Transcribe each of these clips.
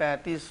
35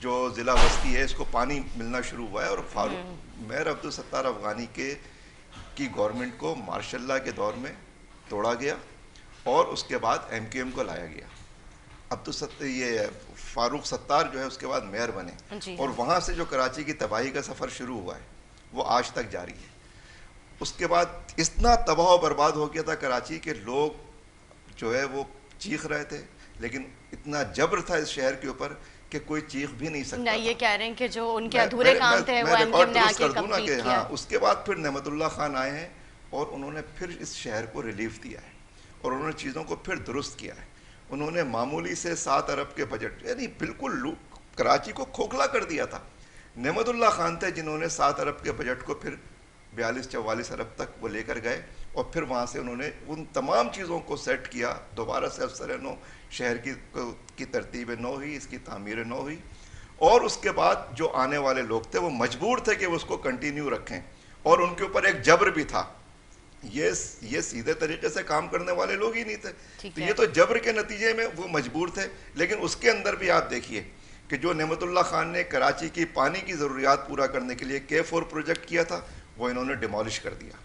جو ضلع وسطی ہے اس کو پانی ملنا شروع ہوا ہے، اور فاروق میر عبدالستار افغانی کی گورنمنٹ کو ماشاء اللہ کے دور میں توڑا گیا اور اس کے بعد ایم کیو ایم کو لایا گیا۔ یہ فاروق ستار جو ہے اس کے بعد میئر بنے، اور وہاں سے جو کراچی کی تباہی کا سفر شروع ہوا ہے وہ آج تک جاری ہے۔ اس کے بعد اتنا تباہ و برباد ہو گیا تھا کراچی کے لوگ جو ہے وہ چیخ رہے تھے، لیکن اتنا جبر تھا اس شہر کے اوپر کہ کوئی چیخ بھی نہیں سکتا۔ یہ کہہ رہے ہیں کہ جو ان کے ادھورے کام تھے وہ ایم کیو ایم نے آ کے کمپلیٹ کیا۔ اس کے بعد پھر نعمت اللہ خان آئے ہیں اور انہوں نے پھر اس شہر کو ریلیف دیا ہے اور انہوں نے چیزوں کو پھر درست کیا ہے۔ انہوں نے معمولی سے 7 ارب کے بجٹ، یعنی بالکل کراچی کو کھوکھلا کر دیا تھا۔ نعمت اللہ خان تھے جنہوں نے 7 ارب کے بجٹ کو پھر 42-44 ارب تک وہ لے کر گئے، اور پھر وہاں سے انہوں نے ان تمام چیزوں کو سیٹ کیا، دوبارہ سے افسر نو، شہر کی ترتیب نو ہوئی، اس کی تعمیر نو ہوئی، اور اس کے بعد جو آنے والے لوگ تھے وہ مجبور تھے کہ وہ اس کو کنٹینیو رکھیں، اور ان کے اوپر ایک جبر بھی تھا۔ یہ سیدھے طریقے سے کام کرنے والے لوگ ہی نہیں تھے، تو یہ تو جبر کے نتیجے میں وہ مجبور تھے۔ لیکن اس کے اندر بھی آپ دیکھیے کہ جو نعمت اللہ خان نے کراچی کی پانی کی ضروریات پورا کرنے کے لیے K4 پروجیکٹ کیا تھا وہ انہوں نے ڈیمالش کر دیا۔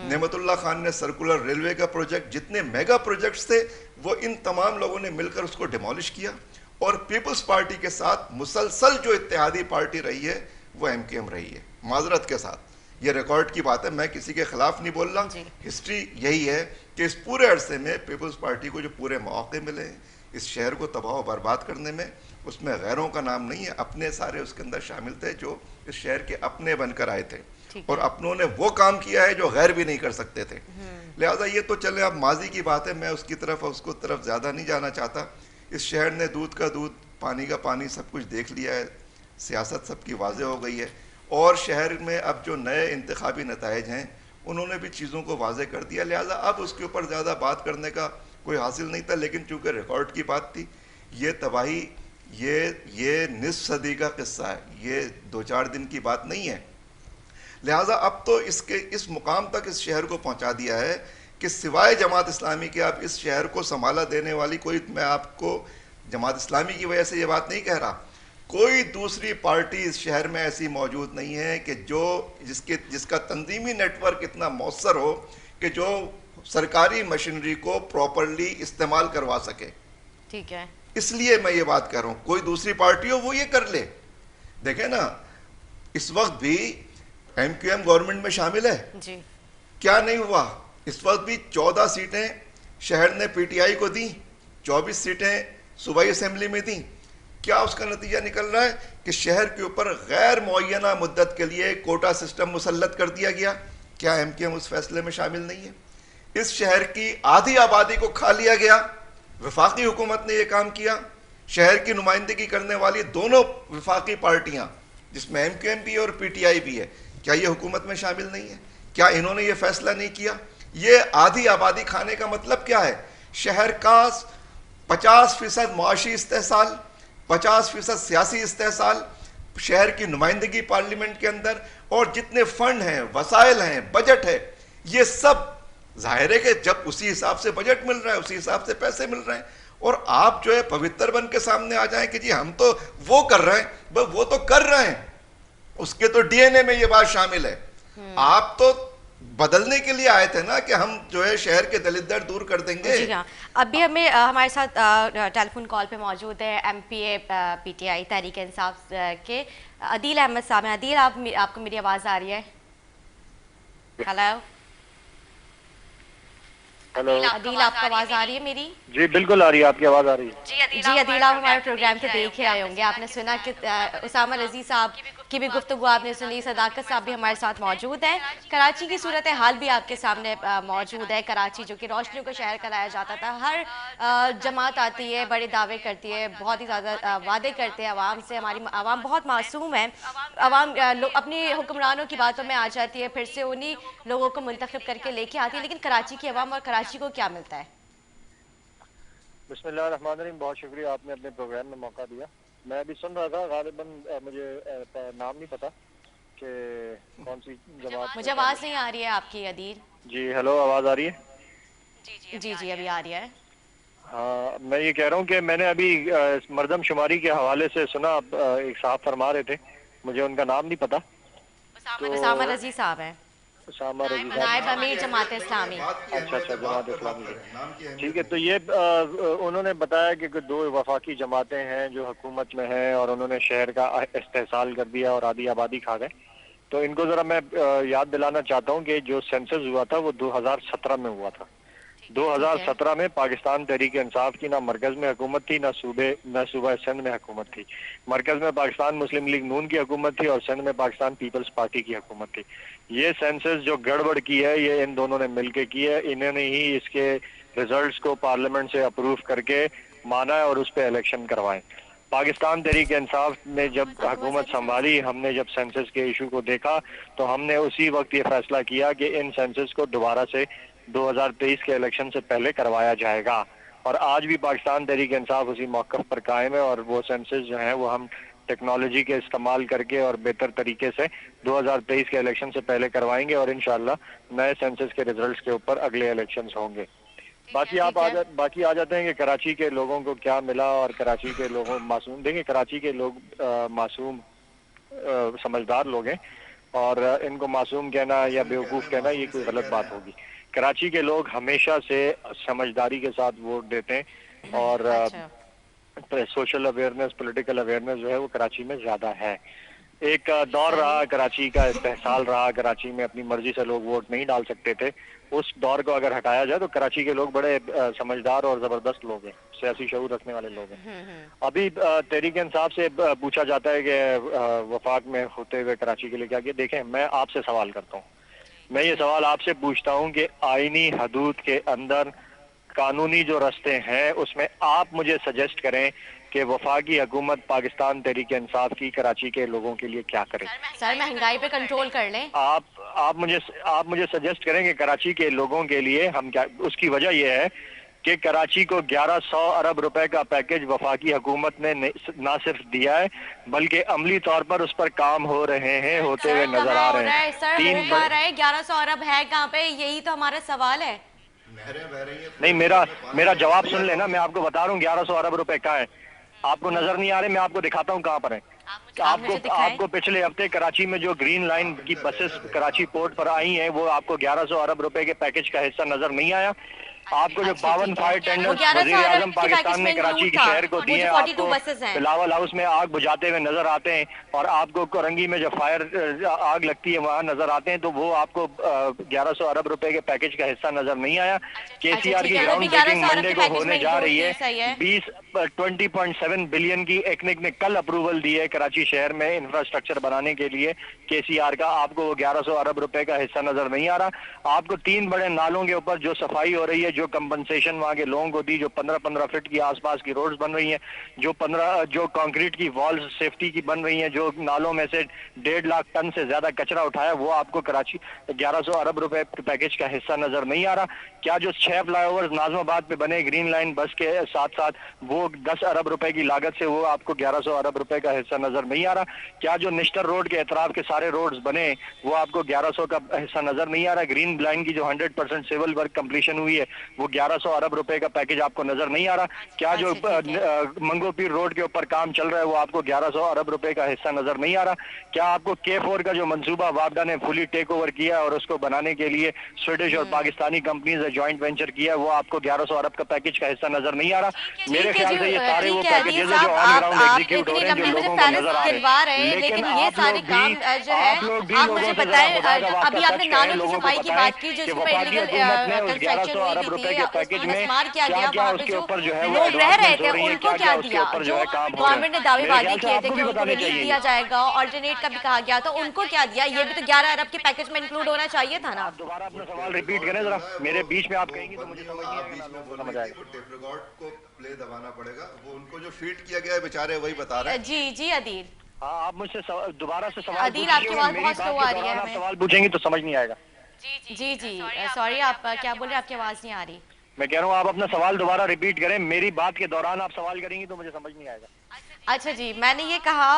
نعمت اللہ خان نے سرکولر ریلوے کا پروجیکٹ، جتنے میگا پروجیکٹس تھے وہ ان تمام لوگوں نے مل کر اس کو ڈیمالش کیا، اور پیپلز پارٹی کے ساتھ مسلسل جو اتحادی پارٹی رہی ہے وہ ایم کیو ایم رہی ہے، معذرت کے ساتھ یہ ریکارڈ کی بات ہے، میں کسی کے خلاف نہیں بول رہا۔ ہسٹری یہی ہے کہ اس پورے عرصے میں پیپلز پارٹی کو جو پورے مواقع ملے ہیں اس شہر کو تباہ و برباد کرنے میں، اس میں غیروں کا نام نہیں ہے، اپنے سارے اس کے اندر شامل تھے جو اس شہر کے اپنے بن کر آئے تھے، اور اپنوں نے وہ کام کیا ہے جو غیر بھی نہیں کر سکتے تھے۔ لہٰذا یہ تو چلے اب ماضی کی بات ہے، میں اس کی طرف اس کو طرف زیادہ نہیں جانا چاہتا۔ اس شہر نے دودھ کا دودھ، پانی کا پانی سب کچھ دیکھ لیا ہے، سیاست سب کی واضح ہو گئی ہے، اور شہر میں اب جو نئے انتخابی نتائج ہیں انہوں نے بھی چیزوں کو واضح کر دیا، لہٰذا اب اس کے اوپر زیادہ بات کرنے کا کوئی حاصل نہیں تھا۔ لیکن چونکہ ریکارڈ کی بات تھی، یہ تباہی یہ نصف صدی کا قصہ ہے، یہ 2-4 دن کی بات نہیں ہے۔ لہٰذا اب تو اس مقام تک اس شہر کو پہنچا دیا ہے کہ سوائے جماعت اسلامی کے اب اس شہر کو سنبھالا دینے والی کوئی، میں آپ کو جماعت اسلامی کی وجہ سے یہ بات نہیں کہہ رہا، کوئی دوسری پارٹی اس شہر میں ایسی موجود نہیں ہے کہ جس کا تنظیمی نیٹ ورک اتنا مؤثر ہو کہ جو سرکاری مشینری کو پراپرلی استعمال کروا سکے۔ ٹھیک ہے، اس لیے میں یہ بات کہہ رہا ہوں، کوئی دوسری پارٹی ہو وہ یہ کر لے۔ دیکھیں نا، اس وقت بھی ایم کیو ایم گورنمنٹ میں شامل ہے، جی کیا نہیں ہوا؟ اس وقت بھی 14 سیٹیں شہر نے پی ٹی آئی کو دیں، 24 سیٹیں صوبائی اسمبلی میں دیں۔ کیا اس کا نتیجہ نکل رہا ہے کہ شہر کے اوپر غیر معینہ مدت کے لیے کوٹا سسٹم مسلط کر دیا گیا؟ کیا ایم کیو ایم اس فیصلے میں شامل نہیں ہے؟ اس شہر کی آدھی آبادی کو کھا لیا گیا، وفاقی حکومت نے یہ کام کیا۔ شہر کی نمائندگی کرنے والی دونوں وفاقی پارٹیاں جس میں ایم کیو ایم بھی ہے اور پی ٹی آئی بھی ہے، کیا یہ حکومت میں شامل نہیں ہے؟ کیا انہوں نے یہ فیصلہ نہیں کیا؟ یہ آدھی آبادی کھانے کا مطلب کیا ہے؟ شہر کا 50% معاشی استحصال، 50% سیاسی استحصال، شہر کی نمائندگی پارلیمنٹ کے اندر، اور جتنے فنڈ ہیں، وسائل ہیں، بجٹ ہے، یہ سب ظاہر ہے کہ جب اسی حساب سے بجٹ مل رہا ہے اسی حساب سے پیسے مل رہے ہیں، اور آپ جو ہے پوتر بن کے سامنے آ جائیں کہ جی ہم تو وہ کر رہے ہیں، وہ تو کر رہے ہیں، اس کے تو ڈی این اے میں یہ بات شامل ہے۔ آپ تو بدلنے کے لیے آئے تھے نا کہ ہم جو ہے شہر کے دلدر دور کر دیں گے۔ جی ہاں، ابھی ہمارے ساتھ ٹیلی فون کال پہ موجود ہے M P a P T I Tehreek Insaf کے عدیل احمد صاحب ہیں۔ عدیل، آپ کو میری آواز آ رہی ہے؟ ہیلو عدیل، آپ کو آواز آ رہی ہے میری؟ جی بالکل آ رہی ہے، آپ کی آواز آ رہی ہے۔ جی عدیل، آپ ہمارے پروگرام کے دیکھ رہے ہوں گے، آپ نے سنا کہ اسامہ رضی صاحب کی بھی گفتگو آپ نے سنی، صداقت صاحب بھی ہمارے ساتھ موجود ہیں۔ کراچی کی صورتحال بھی آپ کے سامنے موجود ہے۔ کراچی جو کہ روشنیوں کا شہر کرایا جاتا تھا، ہر جماعت آتی ہے، بڑے دعوے کرتی ہے، بہت ہی زیادہ وعدے کرتے ہیں عوام سے۔ ہماری عوام بہت معصوم ہے، عوام اپنی حکمرانوں کی باتوں میں آ جاتی ہے، پھر سے انہی لوگوں کو منتخب کر کے لے کے آتی ہے، لیکن کراچی کی عوام اور کراچی کو کیا ملتا ہے؟ بسم اللہ الرحمن الرحیم، بہت شکریہ، آپ نے اپنے پروگرام میں موقع دیا۔ میں ابھی سن رہا تھا، غالباً مجھے نام نہیں پتا کہ کون سی جماعت۔ مجھے آواز نہیں آ رہی ہے آپ کی عدیل۔ جی ہیلو، آواز آ رہی ہے؟ جی ابھی آ رہی ہے۔ ہاں میں یہ کہہ رہا ہوں کہ میں نے ابھی مردم شماری کے حوالے سے سنا، ایک صاحب فرما رہے تھے، مجھے ان کا نام نہیں پتا، اسامہ رضی صاحب ہیں، اسامہ رضی نائب صاحب، امیر جماعت اسلامی۔ اچھا جماعت اسلامی کی، ٹھیک ہے۔ تو یہ انہوں نے بتایا کہ 2 وفاقی جماعتیں ہیں جو حکومت میں ہیں، اور انہوں نے شہر کا استحصال کر دیا اور آدھی آبادی کھا گئے۔ تو ان کو ذرا میں یاد دلانا چاہتا ہوں کہ جو سینسس ہوا تھا وہ 2017 میں ہوا تھا۔ 2017 میں پاکستان تحریک انصاف کی نہ مرکز میں حکومت تھی، نہ صوبہ سندھ میں حکومت تھی۔ مرکز میں پاکستان مسلم لیگ نون کی حکومت تھی، اور سندھ میں پاکستان پیپلز پارٹی کی حکومت تھی۔ یہ سینسس جو گڑبڑ کی ہے یہ ان دونوں نے مل کے کی ہے، انہوں نے ہی اس کے ریزلٹس کو پارلیمنٹ سے اپروو کر کے مانا ہے اور اس پہ الیکشن کروائیں۔ پاکستان تحریک انصاف نے جب حکومت سنبھالی، ہم نے جب سینسس کے ایشو کو دیکھا تو ہم نے اسی وقت یہ فیصلہ کیا کہ ان سینسس کو دوبارہ سے 2023 کے الیکشن سے پہلے کروایا جائے گا، اور آج بھی پاکستان تحریک انصاف اسی موقف پر قائم ہے، اور وہ سینسس جو ہیں وہ ہم ٹیکنالوجی کے استعمال کر کے اور بہتر طریقے سے 2023 کے الیکشن سے پہلے کروائیں گے، اور انشاءاللہ نئے سینسس کے ریزلٹس کے اوپر اگلے الیکشنز ہوں گے۔ باقی باقی آ جاتے ہیں کہ کراچی کے لوگوں کو کیا ملا، اور کراچی کے لوگوں معصوم، دیکھیں کراچی کے لوگ معصوم سمجھدار لوگ ہیں، اور ان کو معصوم کہنا یا بیوقوف کہنا یہ کوئی غلط بات ہوگی۔ کراچی کے لوگ ہمیشہ سے سمجھداری کے ساتھ ووٹ دیتے ہیں، اور سوشل اویئرنیس، پولیٹیکل اویئرنیس جو ہے وہ کراچی میں زیادہ ہے۔ ایک دور رہا کراچی کا استحصال رہا، کراچی میں اپنی مرضی سے لوگ ووٹ نہیں ڈال سکتے تھے، اس دور کو اگر ہٹایا جائے تو کراچی کے لوگ بڑے سمجھدار اور زبردست لوگ ہیں، سیاسی شعور رکھنے والے لوگ ہیں۔ ابھی تحریک انصاف سے پوچھا جاتا ہے کہ وفاق میں ہوتے ہوئے کراچی کے لیے کیا کیا۔ دیکھیں میں آپ سے سوال کرتا ہوں، میں یہ سوال آپ سے پوچھتا ہوں کہ آئینی حدود کے اندر قانونی جو رستے ہیں اس میں آپ مجھے سجیسٹ کریں کہ وفاقی حکومت پاکستان تحریک انصاف کی کراچی کے لوگوں کے لیے کیا کرے۔ سر مہنگائی پہ کنٹرول کر لیں۔ آپ مجھے سجیسٹ کریں کہ کراچی کے لوگوں کے لیے ہم کیا، اس کی وجہ یہ ہے کہ کراچی کو 1100 ارب روپے کا پیکج وفاقی حکومت نے نہ صرف دیا ہے بلکہ عملی طور پر اس پر کام ہو رہے ہیں، ہوتے ہوئے نظر آ رہے ہیں۔ سر ہو کہاں رہا ہے؟ 1100 ارب ہے کہاں پہ؟ یہی تو ہمارا سوال ہے۔ نہیں میرا جواب سن لینا، میں آپ کو بتا رہا ہوں 1100 ارب روپے کہاں ہے، آپ کو نظر نہیں آ رہے، میں آپ کو دکھاتا ہوں کہاں پر ہیں۔ آپ کو پچھلے ہفتے کراچی میں جو گرین لائن کی بسز کراچی پورٹ پر آئی ہیں وہ آپ کو 1100 ارب روپے کے پیکج کا حصہ نظر نہیں آیا۔ آپ کو جو 52 فائر ٹینڈرز وزیر اعظم پاکستان نے کراچی کے شہر کو دیے ہیں، آپ کو بلاول ہاؤس میں آگ بجھاتے ہوئے نظر آتے ہیں، اور آپ کو کورنگی میں جو فائر آگ لگتی ہے وہاں نظر آتے ہیں، تو وہ آپ کو 1100 ارب روپے کے پیکج کا حصہ نظر نہیں آیا۔ کے سی آر کی گراؤنڈ بریکنگ منڈے کو ہونے جا رہی ہے، 20.7 بلین کی ایکنک نے کل اپروول دی ہے کراچی شہر میں انفراسٹرکچر بنانے کے لیے کے سی آر کا، آپ کو وہ 1100 ارب روپے کا حصہ نظر نہیں آ رہا۔ آپ کو 3 بڑے نالوں کے اوپر جو صفائی ہو رہی ہے، جو کمپنسیشن وہاں کے لوگوں کو دی، جو 15 فٹ کی آس پاس کی روڈز بن رہی ہیں، جو کانکریٹ کی والز سیفٹی کی بن رہی ہیں، جو نالوں میں سے 1.5 لاکھ ٹن سے زیادہ کچرا اٹھایا، وہ آپ کو کراچی 1100 ارب روپے پیکج کا حصہ نظر نہیں آ رہا۔ کیا جو 6 فلائی اوورز ناظم آباد پہ بنے گرین لائن بس کے ساتھ ساتھ وہ 10 ارب روپے کی لاگت سے وہ آپ کو 1100 ارب روپے کا حصہ نظر نہیں آ رہا۔ کیا جو نشتر روڈ کے اطراف کے سارے روڈز بنے وہ آپ کو 1100 کا حصہ نظر نہیں آ رہا۔ گرین لائن کی جو 100% سول ورک کمپلیشن ہوئی ہے وہ 1100 ارب روپے کا پیکج آپ کو نظر نہیں آ رہا۔ کیا جو منگو پیر روڈ کے اوپر کام چل رہا ہے وہ آپ کو 1100 ارب روپے کا حصہ نظر نہیں آ رہا۔ کیا آپ کو K4 کا جو منصوبہ وابڈا نے فلی ٹیک اوور کیا اور اس کو بنانے کے لیے سویڈش اور پاکستانی کمپنیز نے جوائنٹ وینچر کیا ہے وہ آپ کو 1100 ارب کا پیکج کا حصہ نظر نہیں آ رہا۔ میرے خیال سے یہ سارے وہ پیکیجز جو آن گراؤنڈ ایگزیکیوٹ ہو رہے ہیں جو لوگوں کو نظر آ رہے ہیں، لیکن آپ لوگ بھی مجھے بتائیں، ابھی آپ نے نالوں کی صفائی کی بات کی، جو اس میں کنسٹرکشن ہوئی تھی، اس میں مسمار کیا گیا، وہاں پہ جو لوگ رہ رہے تھے ان کو کیا دیا؟ جو گورنمنٹ نے دعوے بازی کیے تھے کہ ان کو ریلیف دیا جائے گا، آلٹرنیٹ کا بھی کہا گیا، تو ان کو کیا دیا؟ یہ بھی تو 11 ارب کے پیکج میں انکلوڈ ہونا چاہیے تھا نا۔ آپ دوبارہ اپنا سوال ریپیٹ کریں ذرا، میرے بیچ میں آپ کہیں گی تو مجھے سمجھ نہیں آئے گا۔ ٹیپ ریکارڈ کو پلے دبانا پڑے گا، وہ ان کو جو فیڈ کیا گیا ہے بیچارے وہی بتا رہے ہیں۔ جی عدیل، ہاں آپ مجھ سے دوبارہ سے سوال عدیل آپ کی آواز بہت سلو آ رہی ہے، آپ سوال پوچھیں گی تو سمجھ نہیں آئے گا۔ جی سوری، آپ کیا بول رہے ہیں؟ آپ کی آواز نہیں آ رہی۔ میں کہہ رہا ہوں آپ اپنا سوال دوبارہ ریپیٹ کریں, میری بات کے دوران آپ سوال کریں گی تو مجھے سمجھ نہیں آئے گا. اچھا جی, میں نے یہ کہا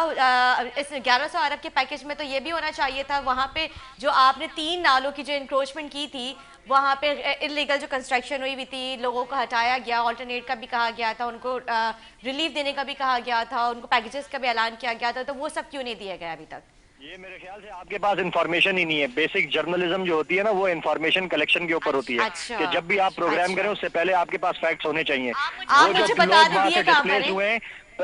اس 1100 ارب کے پیکیج میں تو یہ بھی ہونا چاہیے تھا, وہاں پہ جو آپ نے 3 نالوں کی جو انکروچمنٹ کی تھی, وہاں پہ انلیگل جو کنسٹرکشن ہوئی تھی, لوگوں کو ہٹایا گیا, آلٹرنیٹ کا بھی کہا گیا تھا, ان کو ریلیف دینے کا بھی کہا گیا تھا, ان کو پیکیجز کا بھی اعلان کیا گیا تھا, تو وہ سب کیوں نہیں دیا گیا ابھی تک؟ یہ میرے خیال سے آپ کے پاس انفارمیشن ہی نہیں ہے. بیسک جرنلزم جو ہوتی ہے نا وہ انفارمیشن کلیکشن کے اوپر ہوتی ہے, کہ جب بھی آپ پروگرام کریں اس سے پہلے آپ کے پاس فیکٹس ہونے چاہیے. وہ جو لوگ وہاں سے ڈسپلیس ہوئے ہیں,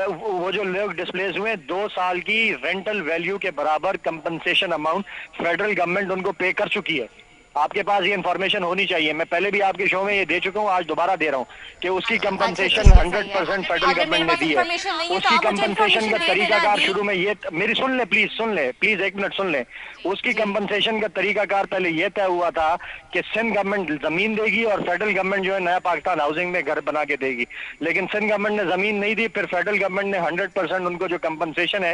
وہ جو لوگ ڈسپلیس ہوئے 2 سال کی رینٹل ویلیو کے برابر کمپنسیشن اماؤنٹ فیڈرل گورنمنٹ ان کو پے کر چکی ہے. آپ کے پاس یہ انفارمیشن ہونی چاہیے. میں پہلے بھی آپ کے شو میں یہ دے چکا ہوں, آج دوبارہ دے رہا ہوں کہ اس کی کمپنسیشن 100% فیڈرل گورنمنٹ نے دی ہے. اس کی کمپنسیشن کا طریقہ کار شروع میں یہ, میری سن لیں پلیز 1 منٹ سن لیں. اس کی کمپنسیشن کا طریقہ کار پہلے یہ طے ہوا تھا کہ سندھ گورنمنٹ زمین دے گی اور فیڈرل گورنمنٹ جو ہے نیا پاکستان ہاؤسنگ میں گھر بنا کے دے گی. لیکن سندھ گورنمنٹ نے زمین نہیں دی, پھر فیڈرل گورنمنٹ نے 100% ان کو جو کمپنسیشن ہے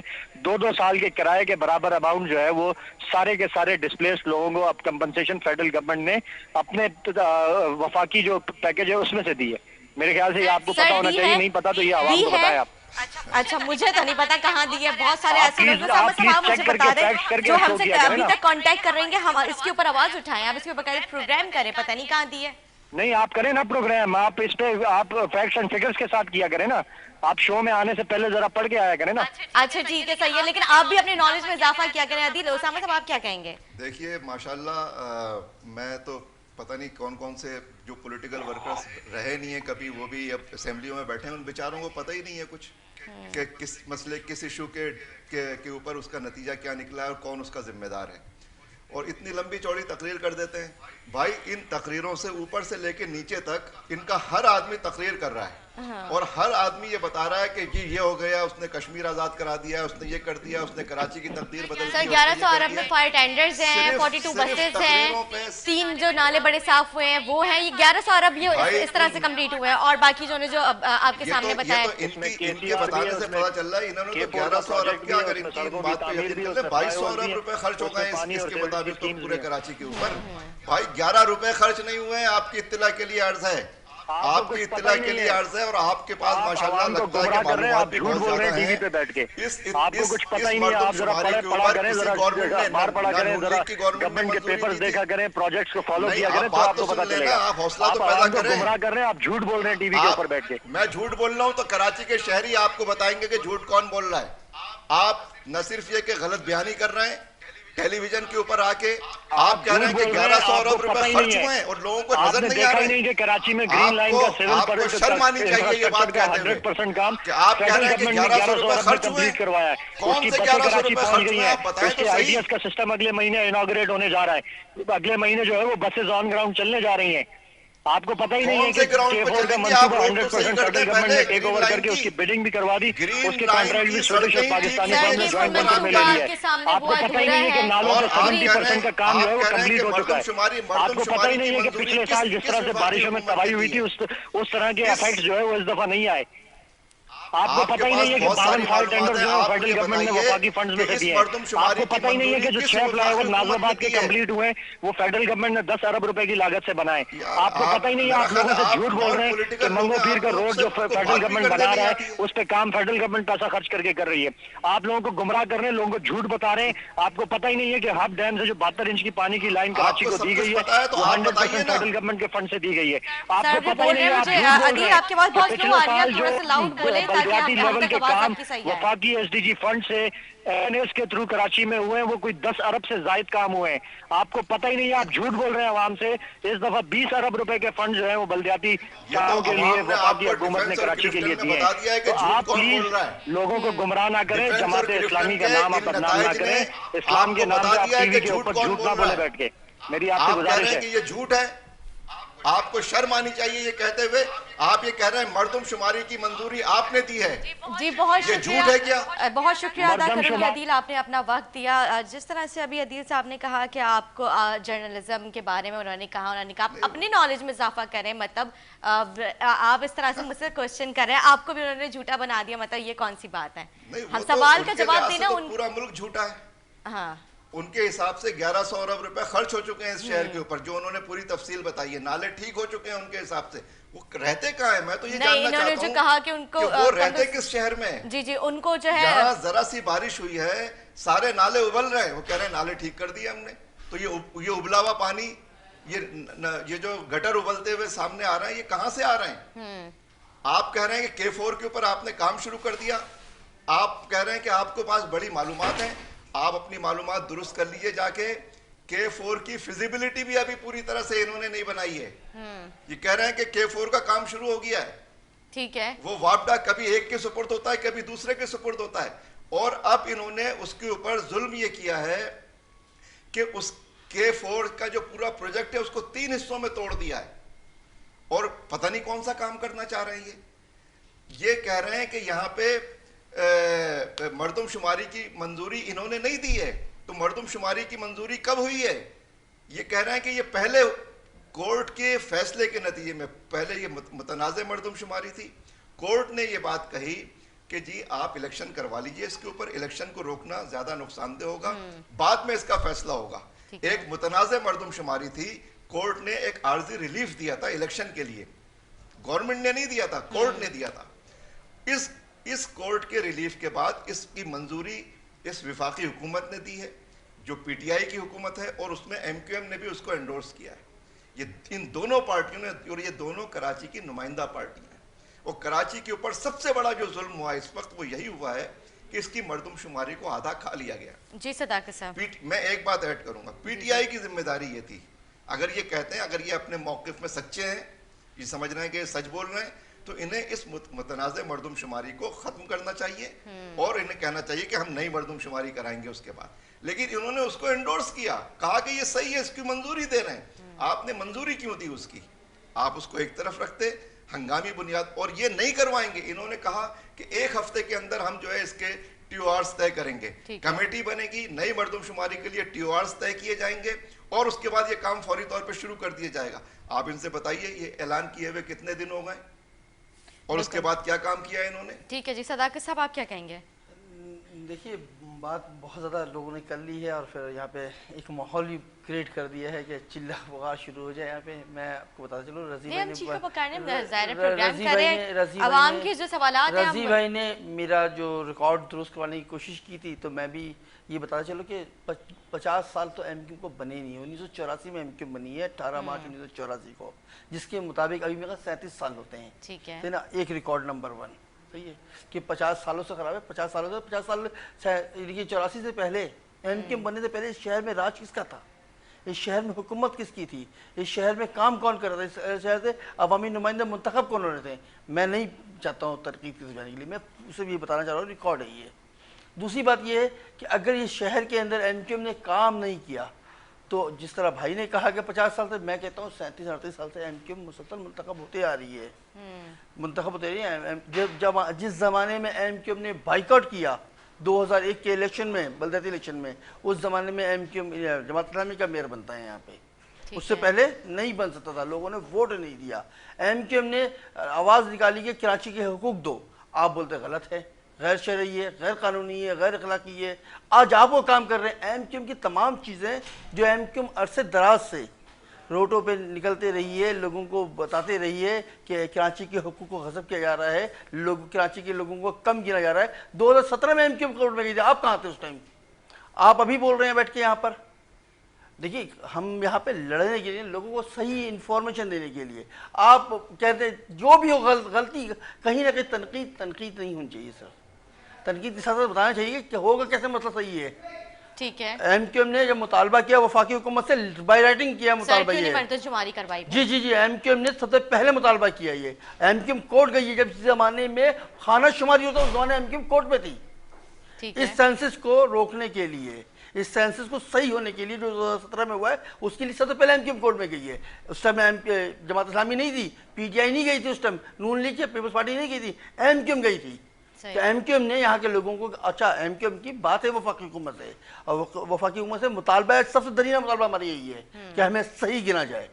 2 سال کے کرائے کے برابر اماؤنٹ جو ہے وہ سارے کے سارے ڈسپلیسڈ لوگوں کو اب کمپنسیشن فیڈرل گورنمنٹ نے اپنے وفاقی جو پیکج ہے اس میں سے دی ہے. میرے خیال سے یہ آپ کو پتا ہونا چاہیے, نہیں پتا تو یہ عوام کو بتائیں آپ. اچھا, مجھے تو نہیں پتا کہاں دی ہے, بہت سارے ایسے لوگ آپ مجھے بتا دیں جو ہم سے ابھی تک کانٹیکٹ کر رہے ہیں, ہم اس کے اوپر آواز اٹھائیں, آپ اس کے اوپر پروگرام کریں, پتہ نہیں کہاں دی ہے. نہیں آپ کریں نا پروگرام, آپ اس پہ آپ فیکٹس اینڈ فگرز کے ساتھ کیا کریں نا, آپ شو میں آنے سے پہلے ذرا پڑھ کے آیا کریں نا. اچھا ٹھیک ہے, صحیح ہے, لیکن آپ بھی اپنے نالج میں اضافہ کیا کریں. عدیل اسامہ صاحب آپ کیا کہیں گے؟ دیکھیے ماشاءاللہ, میں تو پتہ نہیں کون سے جو پولیٹیکل ورکرز رہے نہیں ہیں کبھی, وہ بھی اب اسمبلیوں میں بیٹھے ہیں, ان بیچاروں کو پتہ ہی نہیں ہے کچھ کہ کس مسئلے کس ایشو کے اوپر اس کا نتیجہ کیا نکلا ہے اور کون اس کا ذمہ دار ہے, اور اتنی لمبی چوڑی تقریر کر دیتے ہیں. بھائی ان تقریروں سے اوپر سے لے کے نیچے تک ان کا ہر آدمی تقریر کر رہا ہے, اور ہر آدمی یہ بتا رہا ہے کہ جی یہ ہو گیا, اس نے کشمیر آزاد کرا دیا, اس نے یہ کر دیا, اس نے کراچی کی تقدیر بدل دی. سر 1100 ارب میں فائر ٹینڈرز ہیں, 42 بسز ہیں, 3 جو نالے بڑے صاف ہوئے ہیں وہ ہیں. یہ 1100 ارب یہ اس طرح سے کمپلیٹ ہوئے ہیں, اور باقی جو آپ کے سامنے بتایا. ان کے بتانے سے پتا چل رہا ہے انہوں نے 1100 ارب کیا, اگر ان کی بات پہ یقین کر لیں 2200 ارب روپے خرچ ہو گئے اس کے مطابق تو پورے کراچی کے اوپر. بھائی 11 روپے خرچ نہیں ہوئے ہیں, آپ کی اطلاع کے لیے عرض ہے, آپ کی اطلاع کے لیے عرض ہے, اور آپ کے پاس ماشاءاللہ لگتا ہے کہ معلومات بھی بہت زیادہ ہیں. آپ کو کچھ پتہ ہی نہیں ہے, آپ ذرا پڑھا کریں, ذرا بار پڑھا کریں, ذرا گورنمنٹ کے پیپرز دیکھا کریں, پروجیکٹس کو فالو کیا کریں, تو آپ کو پتہ چلے گا. آپ حوصلہ تو پیدا کریں. گمراہ کر رہے ہیں, آپ جھوٹ بول رہے ہیں ٹی وی کے اوپر بیٹھ کے. میں جھوٹ بول رہا ہوں تو کراچی کے شہری آپ کو بتائیں گے کہ جھوٹ کون بول رہا ہے. آپ نہ صرف یہ کہ غلط بیانی کر رہے ہیں ٹیلی ویژن کے اوپر آ کے, آپ کہہ رہے ہیں کہ 1100 ارب روپے خرچ ہوئے ہیں اور لوگوں کو نظر نہیں آ رہے. کہ کراچی میں گرین لائن کا 7% شرم آنی چاہیے یہ بات کہتے ہوئے 100% کام کہ آپ کہہ رہے ہیں کہ 1100 روپے خرچ ہوئے ہیں. کروایا ہے, کون سے 1100 روپے خرچ ہوئے ہیں آپ بتائیں تو آئی ٹی صحیح. ایس کا سسٹم اگلے مہینے انوگریٹ ہونے جا رہا ہے, اگلے مہینے جو ہے وہ بسز آن گراؤنڈ چلنے جا رہی ہیں. آپ کو پتہ ہی نہیں ہے کہ K4 کا منصوبہ 100% فیڈرل گورنمنٹ نے ٹیک اوور کر کے اس کی بیڈنگ بھی کروا دی, اس کے کانٹریکٹ بھی سویڈش اور پاکستانی فارم نے جوائنٹ وینچر میں لے لیا ہے. آپ کو پتہ ہی نہیں ہے کہ نالوں سے 70% کا کام جو ہے وہ کمپلیٹ ہو چکا ہے. آپ کو پتہ ہی نہیں ہے کہ پچھلے سال جس طرح سے بارشوں میں تباہی ہوئی تھی اس طرح کے افیکٹس جو ہے وہ اس دفعہ نہیں آئے. آپ کو پتہ ہی نہیں ہے کہ 52 فائر ٹینڈر جو ہے فیڈرل گورنمنٹ نے وفاقی فنڈز میں سے دیے ہیں. آپ کو پتہ ہی نہیں ہے کہ جو 6 فلائی اوور نازم آباد کے کمپلیٹ ہوئے وہ فیڈرل گورنمنٹ نے 10 ارب روپے کی لاگت سے بنائے. آپ کو پتہ ہی نہیں ہے, آپ لوگوں سے جھوٹ بول رہے ہیں کہ منگو پیر کا روڈ جو فیڈرل گورنمنٹ بنا رہا ہے اس پہ کام فیڈرل گورنمنٹ پیسہ خرچ کر کے کر رہی ہے. آپ لوگوں کو گمراہ کر رہے ہیں, لوگوں کو جھوٹ بتا رہے ہیں. آپ کو پتہ ہی نہیں ہے کہ ہب ڈیم سے جو 72 انچ کی پانی کی لائن کراچی کو دی گئی ہے وہ 100% فیڈرل گورنمنٹ کے فنڈ سے دی گئی ہے. آپ کو پتہ ہی نہیں ہے, آپ جھوٹ بول رہے ہیں کہ بلدیاتی لیول کے کام وفاقی ایس ڈی جی فنڈ سے این ایس کے تھرو کراچی میں ہوئے ہیں, وہ کوئی 10 ارب سے زائد کام ہوئے ہیں. آپ کو پتہ ہی نہیں ہے, آپ جھوٹ بول رہے ہیں عوام سے. اس دفعہ 20 ارب روپے کے فنڈ جو ہیں وہ بلدیاتی کام کے لیے وفاقی حکومت نے کراچی کے لیے دیے ہیں. تو آپ پلیز لوگوں کو گمراہ نہ کریں, جماعت اسلامی کا نام آپ بدنام نہ کریں. اسلام کے نام پہ آپ ٹی وی کے اوپر جھوٹ نہ بولے بیٹھ کے, میری آپ سے گزارش ہے. یہ جھوٹ ہے, آپ کو شرم آنی چاہیے یہ کہتے ہوئے. آپ یہ کہہ رہے ہیں مردم شماری کی منظوری آپ نے دی ہے. جی بہت یہ جھوٹ ہے کیا؟ بہت شکریہ ادا کروں گی عدیل, آپ نے اپنا وقت دیا. جس طرح سے ابھی عدیل صاحب نے کہا کہ آپ کو جرنلزم کے بارے میں انہوں نے کہا اپنی نالج میں اضافہ کریں, مطلب آپ اس طرح سے مجھ سے کوشچن کر رہے ہیں, آپ کو بھی انہوں نے جھوٹا بنا دیا, مطلب یہ کون سی بات ہے؟ ہم سوال کا جواب دینا, پورا ملک جھوٹا ہے. ہاں ان کے حساب سے 1100 ارب روپے خرچ ہو چکے ہیں اس شہر کے اوپر, جو انہوں نے پوری تفصیل بتائی ہے. نالے ٹھیک ہو چکے ہیں ان کے حساب سے. وہ رہتے کہاں ہیں؟ میں تو یہ جاننا چاہتا ہوں کہا کہ ان کو وہ رہتے کس شہر میں. جی جی, ان کو جو ہے یہاں ذرا سی بارش ہوئی ہے سارے نالے ابل رہے ہیں, وہ کہہ رہے ہیں نالے ٹھیک کر دیے ہم نے. تو یہ ابلا ہوا پانی, یہ جو گٹر ابلتے ہوئے سامنے آ رہے ہیں, یہ کہاں سے آ رہے ہیں؟ آپ کہہ رہے ہیں کہ K4 کے اوپر آپ نے کام شروع کر دیا. آپ کہہ رہے ہیں کہ آپ کے پاس بڑی معلومات ہیں, آپ اپنی معلومات درست کر لیجئے جا کے. K4 کی فیزیبلٹی بھی ابھی پوری طرح سے انہوں نے نہیں بنائی ہے. یہ کہہ رہے ہیں کہ K4 کا کام شروع ہو گیا ہے. ٹھیک ہے, وہ وابڈا کبھی ایک کے سپرد ہوتا ہے, کبھی دوسرے کے سپرد ہوتا ہے. اور اب انہوں نے اس کے اوپر ظلم یہ کیا ہے کہ اس K4 کا جو پورا پروجیکٹ ہے اس کو 3 حصوں میں توڑ دیا ہے. اور پتہ نہیں کون سا کام کرنا چاہ رہے ہیں. یہ کہہ رہے ہیں کہ یہاں پہ مردم شماری کی منظوری انہوں نے نہیں دی ہے. تو مردم شماری کی منظوری کب ہوئی ہے؟ یہ کہہ رہے ہیں کہ یہ پہلے کورٹ کے فیصلے کے نتیجے میں, پہلے یہ متنازع مردم شماری تھی. کورٹ نے یہ بات کہی کہ جی آپ الیکشن کروا لیجئے, اس کے اوپر الیکشن کو روکنا زیادہ نقصان دہ ہوگا, بعد میں اس کا فیصلہ ہوگا. ایک متنازع مردم شماری تھی, کورٹ نے ایک عارضی ریلیف دیا تھا الیکشن کے لیے. گورنمنٹ نے نہیں دیا تھا, کورٹ نے دیا تھا. اس کورٹ کے ریلیف کے بعد اس کی منظوری اس وفاقی حکومت نے دی ہے, جو پی ٹی آئی کی حکومت ہے, اور اس میں MQM نے بھی اس کو انڈورس کیا ہے. یہ ان دونوں پارٹیوں نے, اور یہ دونوں کراچی کی نمائندہ پارٹی ہیں. اور کراچی کے اوپر سب سے بڑا جو ظلم ہوا اس وقت وہ یہی ہوا ہے کہ اس کی مردم شماری کو آدھا کھا لیا گیا. جی صداقت صاحب, میں ایک بات ایڈ کروں گا, پی ٹی آئی کی ذمہ داری یہ تھی, اگر یہ کہتے ہیں, اگر یہ اپنے موقف میں سچے ہیں, یہ سمجھ رہے ہیں کہ سچ بول رہے ہیں, تو انہیں اس متنازع مردم شماری کو ختم کرنا چاہیے, اور انہیں کہنا چاہیے کہ ہم نئی مردم شماری کرائیں گے اس کے بعد. لیکن انہوں نے اس کو انڈورس کیا, کہا کہ یہ صحیح ہے, اس کی منظوری دے رہے ہیں. آپ نے منظوری کیوں دی اس کی؟ آپ اس کو ایک طرف رکھتے ہنگامی بنیاد, اور یہ نہیں کروائیں گے. انہوں نے کہا کہ 1 ہفتے کے اندر ہم جو ہے اس کے TORs طے کریں گے, کمیٹی بنے گی, نئی مردم شماری کے لیے TORs طے کیے جائیں گے, اور اس کے بعد یہ کام فوری طور پہ شروع کر دیا جائے گا. آپ ان سے بتائیے یہ اعلان کیے ہوئے کتنے دن ہو گئے, اور اس کے بعد کیا کام کیا ہے انہوں نے؟ ٹھیک ہے جی. صداقت صاحب آپ کیا کہیں گے؟ دیکھیے بات بہت زیادہ لوگوں نے کر لی ہے, اور پھر یہاں پہ ایک ماحول بھی کریٹ کر دیا ہے کہ چلہ پکار شروع ہو جائے. یہاں پہ میں آپ کو بتاتا چلوں, رضی بھائی نے میرا جو ریکارڈ درست کروانے کی کوشش کی تھی, تو میں بھی یہ بتاتا چلوں کہ 50 سال تو MQM کو بنے نہیں. 1984 میں MQM بنی ہے, 18 مارچ 1984 کو, جس کے مطابق ابھی میرا 37 سال ہوتے ہیں. ٹھیک ہے نا, ایک ریکارڈ نمبر 1 صحیح ہے کہ 50 سالوں سے خراب ہے. 50 سالوں سے 50 سال 84 سے پہلے, MQM بننے سے پہلے اس شہر میں راج کس کا تھا, اس شہر میں حکومت کس کی تھی, اس شہر میں کام کون کر رہا تھا, اس شہر سے عوامی نمائندے منتخب کون ہو رہے تھے. میں نہیں چاہتا ہوں ترکیب کسی جانے کے لیے, میں اسے بھی بتانا چاہ رہا ہوں, ریکارڈ ہے یہ. دوسری بات یہ ہے کہ اگر یہ شہر کے اندر MQM نے کام نہیں کیا, تو جس طرح بھائی نے کہا کہ 50 سال سے, میں کہتا ہوں 37-38 سال سے MQM مسلسل منتخب ہوتے آ رہی ہے, منتخب ہوتے رہی ہے. جس زمانے میں MQM نے بائیکاٹ کیا 2001 کے الیکشن میں, بلدیاتی الیکشن میں, اس زمانے میں MQM جماعت اسلامی کا میئر بنتا ہے یہاں پہ. اس سے پہلے نہیں بن سکتا تھا, لوگوں نے ووٹ نہیں دیا. MQM نے آواز نکالی کہ کراچی کے حقوق دو, آپ بولتے غلط ہے, غیر شرعی ہے, غیر قانونی ہے, غیر اخلاقی ہے. آج آپ وہ کام کر رہے ہیں. MQM کی تمام چیزیں جو MQM عرصے دراز سے روڈوں پہ نکلتے رہی ہے, لوگوں کو بتاتے رہی ہے کہ کراچی کے حقوق کو غصب کیا جا رہا ہے, کراچی کے لوگوں کو کم گنا جا رہا ہے. 2017 میں MQM کورٹ میں گئی تھی, آپ کہاں تھے اس ٹائم؟ آپ ابھی بول رہے ہیں بیٹھ کے یہاں پر. دیکھیے ہم یہاں پہ لڑنے کے لیے, لوگوں کو صحیح انفارمیشن دینے کے لیے. آپ کہتے جو بھی ہو غلطی, کہیں نہ کہیں تنقید نہیں ہونی چاہیے سر. تنقید کے ساتھ بتانا چاہیے کہ ہوگا کیسے مسئلہ صحیح ہے. ٹھیک ہے, MQM نے جب مطالبہ کیا وفاقی حکومت سے بائی رائٹنگ کیا مطالبہ, یہ مردم شماری کروائی. جی MQM نے سب سے پہلے مطالبہ کیا. یہ MQM کورٹ گئی ہے. جب اس زمانے میں خانہ شماری ہوتا, اس زمانے MQM کورٹ میں تھی. اس سینسس کو روکنے کے لیے, اس سینسس کو صحیح ہونے کے لیے جو 2017 میں ہوا ہے, اس کے لیے سب سے پہلے MQM کورٹ میں گئی ہے. اس ٹائم جماعت اسلامی نہیں تھی, PTI نہیں گئی تھی, اس ٹائم نون لیگ کی پیپلز پارٹی نہیں گئی تھی, MQM گئی تھی. تو MQM نے یہاں کے لوگوں کو, اچھا MQM کی بات ہے وفاقی حکومت سے, اور وفاقی حکومت سے مطالبہ ہے, سب سے درینہ مطالبہ ہماری یہی ہے کہ ہمیں صحیح گنا جائے.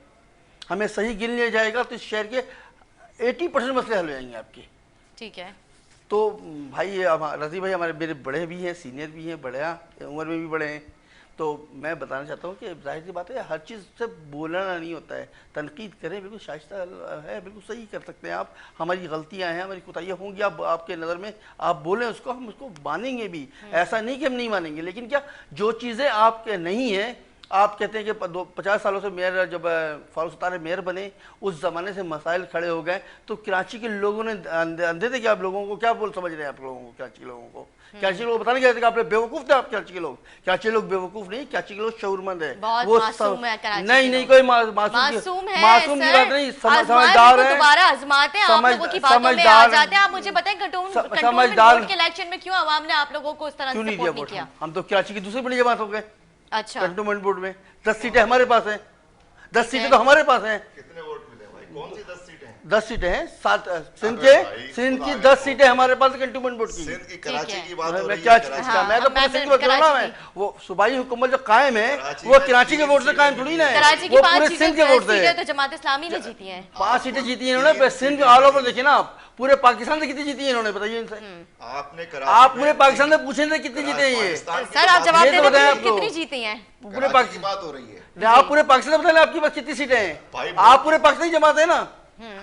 ہمیں صحیح گن لیا جائے گا تو اس شہر کے 80% مسئلے حل ہو جائیں گے آپ کے. ٹھیک ہے, تو بھائی رضی بھائی ہمارے میرے بڑے بھی ہیں, سینئر بھی ہیں, بڑے عمر میں بھی بڑے ہیں, تو میں بتانا چاہتا ہوں کہ ظاہر سی بات ہے ہر چیز سے بولنا نہیں ہوتا ہے، تنقید کریں بالکل شائستہ ہے، بالکل صحیح کر سکتے ہیں آپ، ہماری غلطیاں ہیں، ہماری کوتاہیاں ہوں گی، آپ کے نظر میں آپ بولیں اس کو، ہم اس کو مانیں گے بھی، ایسا نہیں کہ ہم نہیں مانیں گے، لیکن کیا جو چیزیں آپ کے نہیں ہیں، آپ کہتے ہیں کہ 50 سالوں سے میئر جب فاروق ستار میئر بنے اس زمانے سے مسائل کھڑے ہو گئے، تو کراچی کے لوگوں نے اندھے تھے کہ آپ لوگوں کو کیا سمجھ رہے ہیں، آپ لوگوں کو کراچی کے لوگوں کو، کراچی کے لوگ بتانے کہتے ہیں کہ آپ بیوقوف تھے، آپ کراچی کے لوگ، کراچی کے لوگ بیوقوف نہیں، کراچی کے لوگ شعورمند ہیں، بہت معصوم ہے کراچی کے نہیں لوگ، کوئی معصوم ہے معصوم کی سر، بات نہیں، آزمائے سمجھدار بالکل ہیں، دوبارہ آزماتے ہیں، آپ لوگوں کی باتوں میں آ جاتے ہیں۔ آپ مجھے بتائیں کنٹونمنٹ بورڈ کے الیکشن میں کیوں عوام نے آپ لوگوں کو اس طرح کیوں نہیں دیا سپورٹ نہیں ووٹ؟ کیا؟ ہم تو کراچی کی دوسری بڑی جماعت ہو گئے اچھا کنٹونمنٹ بورڈ میں، 10 سیٹیں ہمارے پاس ہیں، 10 ٹھیک ہے، سیٹیں تو ہمارے پاس ہیں، کتنے ووٹ ملے بھائی؟ کون سی 10 سیٹیں ہیں؟ 10 سیٹیں ہیں، سندھ کی خدا 10 سیٹیں ہمارے پاس کنٹونمنٹ بورڈ کی، سندھ کی کراچی کی بات ہو میں رہی کیا ہے، میں تو پورے سندھ کی بات کر رہا ہوں، میں وہ صوبائی حکومت جو قائم ہے وہ کراچی کے ووٹ سے قائم تھوڑی نا ہے، کراچی کی وہ 5 پورے سندھ کے ووٹ سے ہے، سیٹیں تو جماعت اسلامی نے جیتی ہیں، 5 سیٹیں جیتی ہیں انہوں نے، سندھ آل اوور دیکھیں نا آپ، پورے پاکستان سے کتنی جیتی ہیں انہوں نے، بتائیے ان سے، آپ پورے پاکستان سے پوچھیں تھے کتنی جیتے ہیں یہ، سر آپ جواب دے دیں کتنی جیتی ہیں؟ پورے کراچی کی بات ہو رہی ہے، آپ پورے پاکستان سے بتائیں آپ کی بس کتنی سیٹیں ہیں، آپ پورے پاکستانی جماعت ہے نا،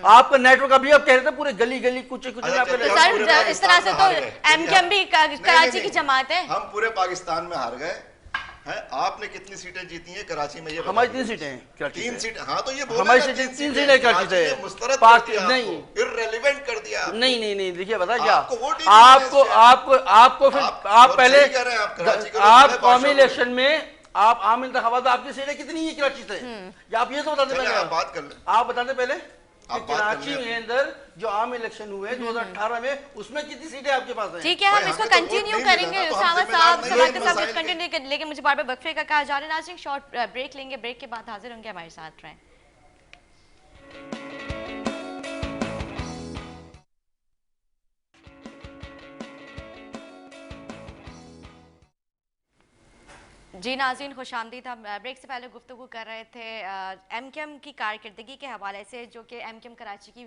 آپ کا نیٹ ورک ابھی آپ کہہ رہے تھے پورے گلی گلی کچھ میں آپ کا، سر اس طرح سے تو ایم کیو ایم بھی کراچی کی جماعت ہے، ہم پورے پاکستان میں ہار گئے ہیں، آپ نے کتنی سیٹیں جیتی ہیں کراچی میں؟ یہ ہماری 3 سیٹیں ہیں کراچی 3 سے، سیٹیں، ہاں تو یہ بولے ہماری نا سیٹیں 3 3 سیٹیں کراچی سے، مسترد کر دیا آپ نہیں کو، irrelevant کر دیا آپ کو، نہیں دیکھیے بتا کیا، آپ کو ووٹ ہی نہیں آپ کو پھر آپ پہلے صحیح کہہ رہے ہیں، آپ کراچی کے لوگ آپ بڑے قومی بادشاہ الیکشن میں آپ عام انتخابات میں آپ کی سیٹیں کتنی ہیں کراچی سے، یا آپ یہ تو بتاتے چلیں پہلے، آپ بات کر لیں، آپ بتاتے پہلے کہ آپ بات کر کراچی لیں کے اندر جو عام الیکشن ہوئے 2018 میں اس میں کتنی سیٹیں آپ کے پاس ہیں؟ ٹھیک ہے ہم اس کو کنٹینیو کریں گے، اسامہ صاحب سوال کے ساتھ کنٹینیو، لیکن مجھے بار بار وقفے کا کہا جا رہا ہے، ناظرین شارٹ بریک لیں گے، بریک کے بعد حاضر ہوں گے، ہمارے ساتھ رہیں۔ جی ناظرین خوش آمدید، ہم بریک سے پہلے گفتگو کر رہے تھے ایم کیو ایم کی کارکردگی کے حوالے سے، جو کہ ایم کیو ایم کراچی کی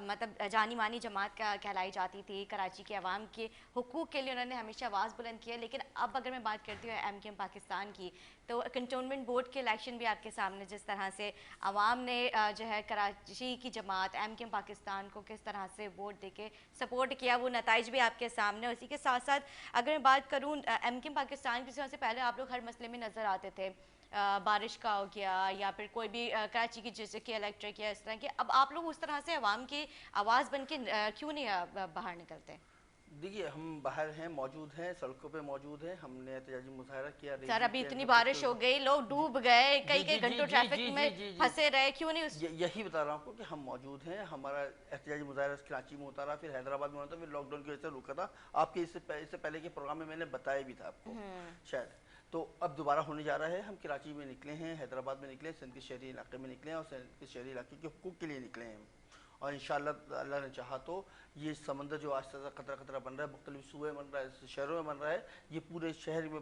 مطلب جانی مانی جماعت کا کہلائی جاتی تھی، کراچی کے عوام کے حقوق کے لیے انہوں نے ہمیشہ آواز بلند کی ہے، لیکن اب اگر میں بات کرتی ہوں ایم کیو ایم پاکستان کی، تو کنٹونمنٹ بورڈ کے الیکشن بھی آپ کے سامنے، جس طرح سے عوام نے جو ہے کراچی کی جماعت ایم کیو ایم پاکستان کو کس طرح سے ووٹ دے کے سپورٹ کیا، وہ نتائج بھی آپ کے سامنے، اسی کے ساتھ ساتھ اگر میں بات کروں ایم کیو ایم پاکستان کی، سے پہلے آپ لوگ ہر مسئلے میں نظر آتے تھے، بارش کا ہو گیا یا پھر کوئی بھی کراچی کی جیسے کہ الیکٹرک یا اس طرح کے، اب آپ لوگ اس طرح سے عوام کی آواز بن کے کیوں نہیں باہر نکلتے؟ دیکھیے ہم باہر ہیں، موجود ہیں، سڑکوں پہ موجود ہیں، ہم نے احتجاجی مظاہرہ کیا، سر ابھی اتنی بارش ہو گئی، لوگ ڈوب گئے، کئی گھنٹوں ٹریفک میں پھنسے رہے، کیوں نہیں یہی بتا رہا ہوں آپ کو کہ ہم موجود ہیں، ہمارا احتجاجی مظاہرہ کراچی میں ہوتا رہا، پھر حیدرآباد میں ہوتا، پھر لاک ڈاؤن کی وجہ سے رکا تھا، آپ کے اس سے پہلے کے پروگرام میں نے بتایا بھی تھا آپ کو شاید، تو اب دوبارہ ہونے جا رہا ہے، ہم کراچی میں نکلے ہیں، حیدرآباد میں نکلے ہیں، سندھ کے شہری علاقے میں نکلے ہیں، اور سندھ کے شہری علاقے کے حقوق کے لیے نکلے ہیں، اور انشاءاللہ اللہ نے چاہا تو یہ سمندر جو آج تک قطرہ قطرہ بن رہا ہے، مختلف صوبے بن رہا ہے، شہروں میں بن رہا ہے، یہ پورے شہر میں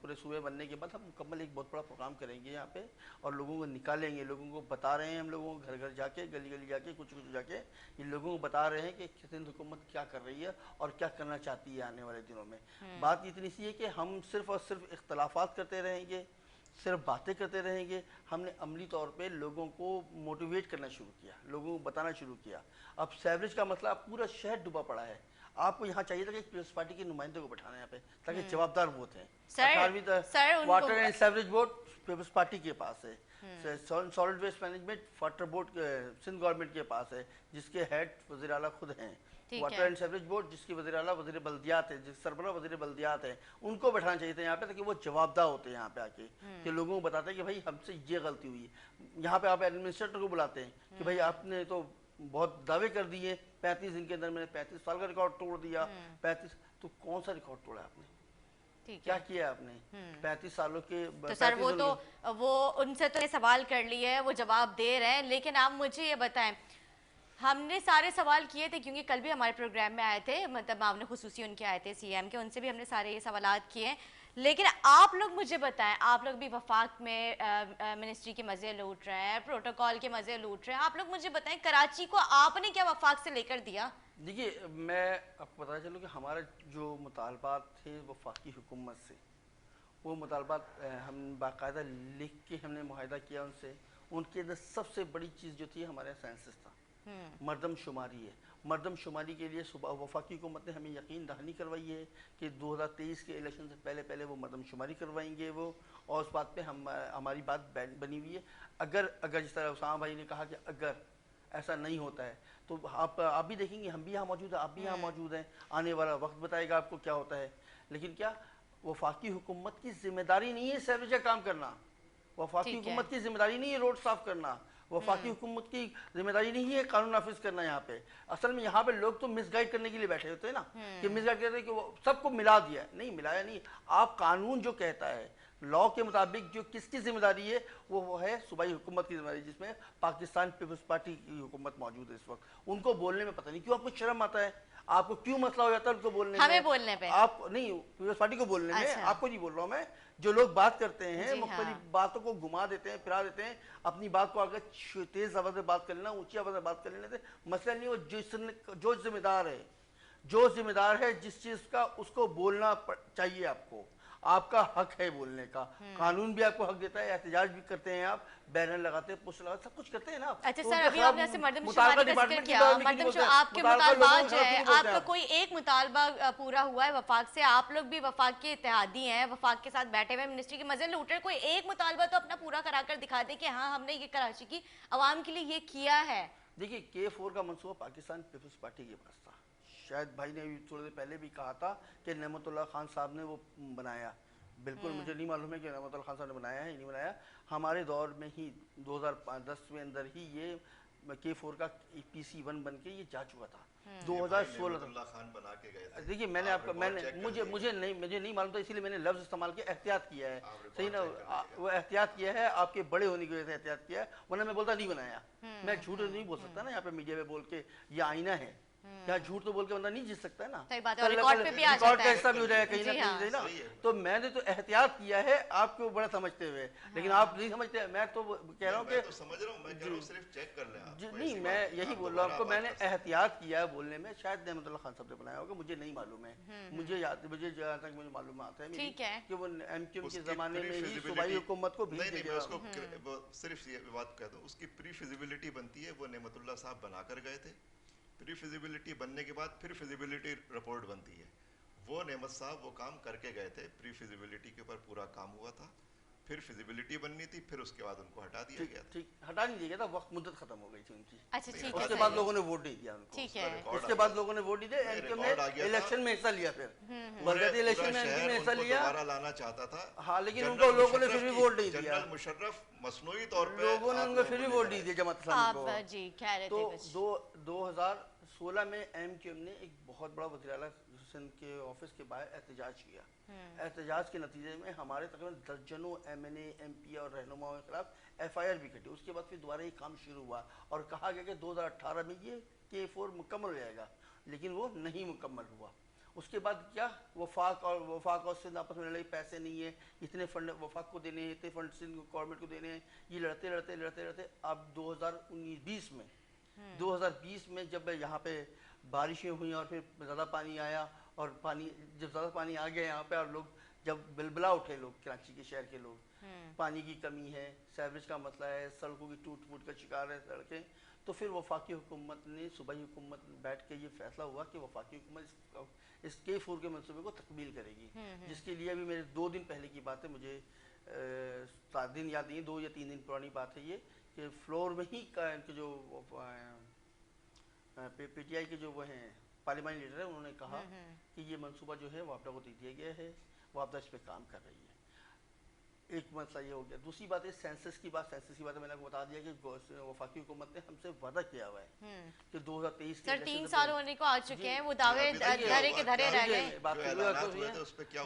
پورے صوبے بننے کے بعد ہم مکمل ایک بہت بڑا پروگرام کریں گے یہاں پہ، اور لوگوں کو نکالیں گے، لوگوں کو بتا رہے ہیں، ہم لوگوں کو گھر گھر جا کے، گلی گلی جا کے، کچھ جا کے یہ لوگوں کو بتا رہے ہیں کہ سندھ حکومت کیا کر رہی ہے اور کیا کرنا چاہتی ہے آنے والے دنوں میں۔ بات اتنی سی ہے کہ ہم صرف اور صرف اختلافات کرتے رہیں گے، صرف باتیں کرتے رہیں گے، ہم نے عملی طور پہ لوگوں کو موٹیویٹ کرنا شروع کیا، لوگوں کو بتانا شروع کیا۔ اب سیوریج کا مسئلہ پورا شہر ڈوبا پڑا ہے، آپ کو یہاں چاہیے تھا کہ پیپلز پارٹی کے نمائندے کو بٹھانا یہاں پہ تاکہ جوابدار ووٹ ہیں۔ 18ویں water and sewerage board Peoples Party کے پاس ہے، solid waste management water board Sindh government کے پاس ہے، جس کے ہیڈ وزیر اعلیٰ خود ہیں۔ واٹر اینڈ سیوریج بورڈ جس کی وزیر اعلیٰ وزیر بلدیات ہے، جس سربراہ وزیر بلدیات ہیں، ان کو بٹھانا چاہیے تھا یہاں پہ تاکہ وہ جواب دہ ہوتے ہیں یہاں پہ آ کے، کہ لوگوں کو بتاتے ہیں کہ بھائی ہم سے یہ غلطی ہوئی ہے۔ یہاں پہ آپ ایڈمنسٹریٹر کو بلاتے ہیں کہ بھائی آپ نے تو بہت دعوے کر دیے، 35 دن کے اندر میں نے 35 سال کا ریکارڈ توڑ دیا، 35 تو کون سا ریکارڈ توڑا آپ نے؟ کیا کیا آپ نے 35 سالوں کے؟ تو سر وہ ان سے تو سوال کر لیے، وہ جواب دے رہے ہیں، لیکن آپ مجھے یہ بتائیں، ہم نے سارے سوال کیے تھے کیونکہ کل بھی ہمارے پروگرام میں آئے تھے، مطلب معاون خصوصی ان کے آئے تھے سی ایم کے، ان سے بھی ہم نے سارے یہ سوالات کیے ہیں، لیکن آپ لوگ مجھے بتائیں، آپ لوگ بھی وفاق میں منسٹری کے مزے لوٹ رہے ہیں، پروٹوکول کے مزے لوٹ رہے ہیں، آپ لوگ مجھے بتائیں کراچی کو آپ نے کیا وفاق سے لے کر دیا؟ دیکھیے میں آپ کو بتا چلوں کہ ہمارے جو مطالبات تھے وفاقی حکومت سے، وہ مطالبات ہم باقاعدہ لکھ کے ہم نے معاہدہ کیا ان سے. ان کے اندر سب سے بڑی چیز جو تھی ہمارے سینسس تھا, مردم شماری ہے. مردم شماری کے لیے وفاقی حکومت نے ہمیں یقین دہانی کروائی ہے کہ 2023 کے الیکشن سے پہلے وہ مردم شماری کروائیں گے وہ, اور اس بات پہ ہماری بات بنی ہوئی ہے. اگر جس طرح اسامہ بھائی نے کہا کہ اگر ایسا نہیں ہوتا ہے تو آپ بھی دیکھیں گے, ہم بھی یہاں موجود ہیں, آپ بھی یہاں موجود ہیں, آنے والا وقت بتائے گا آپ کو کیا ہوتا ہے. لیکن کیا وفاقی حکومت کی ذمہ داری نہیں ہے سیوریج کا کام کرنا, وفاقی حکومت کی ذمہ داری نہیں ہے روڈ صاف کرنا, وفاقی حکومت کی ذمہ داری نہیں ہے قانون نافذ کرنا. یہاں پہ اصل میں یہاں پہ لوگ تو مس گائیڈ کرنے کے لیے بیٹھے ہوتے ہیں نا, کہ مس گائیڈ کرتے ہیں کہ وہ سب کو ملا دیا. نہیں, ملایا نہیں. آپ قانون جو کہتا ہے لاء کے مطابق جو کس کی ذمہ داری ہے وہ ہے صوبائی حکومت کی ذمہ داری, جس میں پاکستان پیپلز پارٹی کی حکومت موجود ہے اس وقت. ان کو بولنے میں پتہ نہیں کیوں آپ کو شرم آتا ہے, آپ کو کیوں مسئلہ ہو جاتا ہے ان کو بولنے میں, ہمیں بولنے پہ, آپ نہیں پیپلز پارٹی کو بولنے میں, آپ کو نہیں بول رہا ہوں میں. جو لوگ بات کرتے ہیں مختلف باتوں کو گھما دیتے ہیں, پھرا دیتے ہیں, اپنی بات کو اگر تیز آواز میں بات کر لینا, اونچی آواز میں بات کر لینے سے مسئلہ نہیں. وہ جو ذمہ دار ہے جس چیز کا, اس کو بولنا چاہیے. آپ کا حق ہے بولنے کا, قانون بھی آپ کو حق دیتا ہے. احتجاج بھی کرتے ہیں آپ, بینر لگاتے ہیں, پوسٹر لگاتے ہیں, سب کچھ کرتے ہیں نا. اچھا سر, ابھی آپ نے ایسے مردم شماری کا ذکر کیا, آپ کے مطالبات جو ہے, آپ کا کوئی ایک مطالبہ پورا ہوا ہے وفاق سے؟ آپ لوگ بھی وفاق کے اتحادی ہیں, وفاق کے ساتھ بیٹھے ہوئے, منسٹری کے مزے لوٹ رہے, کوئی ایک مطالبہ تو اپنا پورا کرا کر دکھا دیں کہ ہاں ہم نے یہ کراچی کی عوام کے لیے یہ کیا ہے. دیکھیے K4 کا منصوبہ پاکستان پیپلز پارٹی کے پاس تھا. شاید بھائی نے تھوڑے دیر پہلے بھی کہا تھا کہ نعمت اللہ خان صاحب نے وہ بنایا. بالکل مجھے نہیں معلوم ہے کہ نعمت اللہ خان صاحب نے بنایا ہے یا نہیں بنایا. ہمارے دور میں ہی 2010 میں اندر ہی یہ K4 کا PC1 بن کے یہ جا چکا تھا. 2016 اللہ خان بنا کے گئے تھے. دیکھیے میں نے آپ کا مجھے نہیں معلوم تھا, اسی لیے میں نے لفظ استعمال کیا, احتیاط کیا ہے. صحیح نا, وہ احتیاط کیا ہے, آپ کے بڑے ہونے کی وجہ سے احتیاط کیا ہے, ورنہ میں بولتا نہیں بنایا. میں جھوٹ نہیں بول سکتا نا یہاں پہ میڈیا پہ بول کے, یہ آئینہ ہے. یہاں جھوٹ تو بول کے بندہ نہیں جیت سکتا ہے نا, ریکارڈ کا حصہ بھی ہو جائے کہیں نہ کہیں نا. تو میں نے تو احتیاط کیا ہے آپ کو بڑا سمجھتے ہوئے, لیکن آپ نہیں سمجھتے. میں تو کہہ رہا ہوں کہ سمجھ رہا ہوں, میں کہہ رہا ہوں صرف چیک کر لیں آپ. نہیں, میں یہی بول رہا ہوں آپ کو, میں نے احتیاط کیا ہے بولنے میں. شاید نعمت اللہ خان صاحب نے بنایا ہوگا, مجھے نہیں معلوم ہے. مجھے جہاں تک مجھے معلومات ہے کہ وہ MQM کے زمانے میں ہی صوبائی حکومت کو بھیج دیا گیا. صرف یہ بات کہہ دوں, اس کی پری فیزیبلٹی بنتی ہے, وہ نعمت اللہ صاحب بنا کر گئے تھے. پری فیزیبلٹی بننے کے بعد پھر فیزیبلٹی رپورٹ بنتی ہے. وہ نعمت صاحب وہ کام کر کے گئے تھے, پری فیزیبلٹی کے اوپر پورا کام ہوا تھا, پھر فیزیبلٹی بننی تھی, پھر اس کے بعد ان کو ہٹا دیا گیا تھا. ہٹا نہیں دیا گیا تھا, وقت مدت ختم ہو گئی تھی ان کی. اچھا ٹھیک ہے, اس کے بعد لوگوں نے ووٹ نہیں دیا ان کو. اس کے بعد لوگوں نے ووٹ نہیں دیا, MQM نے الیکشن میں حصہ لیا, پھر بلدیاتی الیکشن میں MQM نے حصہ لیا, دوبارہ لانا چاہتا تھا. ہاں, لیکن ان کو لوگوں نے پھر بھی ووٹ نہیں دیا. جنرل مشرف مصنوعی طور پہ لوگوں نے ان کو پھر بھی ووٹ نہیں دیا جماعت اسلامی کو. تو 2016 میں MQM نے ایک بہت بڑا وزیر اعلیٰ سندھ کے آفس کے باہر احتجاج کیا. احتجاج کے نتیجے میں ہمارے تقریباً درجنوں MNA MP اور رہنماؤں کے خلاف FIR بھی کٹی. اس کے بعد پھر دوبارہ یہ کام شروع ہوا اور کہا گیا کہ 2018 میں یہ K4 مکمل ہو جائے گا, لیکن وہ نہیں مکمل ہوا. اس کے بعد کیا, وفاق اور سندھ آپس میں لڑائی, پیسے نہیں ہے, اتنے فنڈ وفاق کو دینے ہیں, اتنے فنڈ سندھ گورنمنٹ کو دینے ہیں. یہ لڑتے اب 2020 میں جب یہاں پہ بارشیں ہوئیں اور پھر زیادہ پانی آیا, اور جب زیادہ پانی آ گیا یہاں پہ, اور لوگ جب بلبلا اٹھے, لوگ کراچی کے شہر کے لوگ, پانی کی کمی ہے, سیوریج کا مسئلہ ہے, سڑکوں کی ٹوٹ پھوٹ کا شکار ہے سڑکیں, تو پھر وفاقی حکومت نے, صوبائی حکومت بیٹھ کے یہ فیصلہ ہوا کہ وفاقی حکومت اس K4 کے منصوبے کو تکمیل کرے گی, جس کے لیے ابھی میرے 2 دن پہلے کی بات ہے, مجھے 7 دن یاد نہیں, 2 یا 3 دن پرانی بات ہے یہ, کہ فلور میں ہی ان کے جو PTI کے جو وہ ہیں پارلیمانی لیڈر ہیں, انہوں نے کہا کہ یہ منصوبہ جو ہے وابڈا کو دے دیا گیا ہے, وابڈا اس پہ کام کر رہی ہے. ایک مسئلہ یہ ہو گیا. دوسری بات ہے سینسس کی بات میں نے آپ کو بتا دیا کہ وفاقی حکومت نے ہم سے وعدہ کیا ہوا ہے کہ 2023 کے سر 3 سال ہونے کو آ چکے ہیں, وہ دعوے دھرے کے دھرے رہ گئے.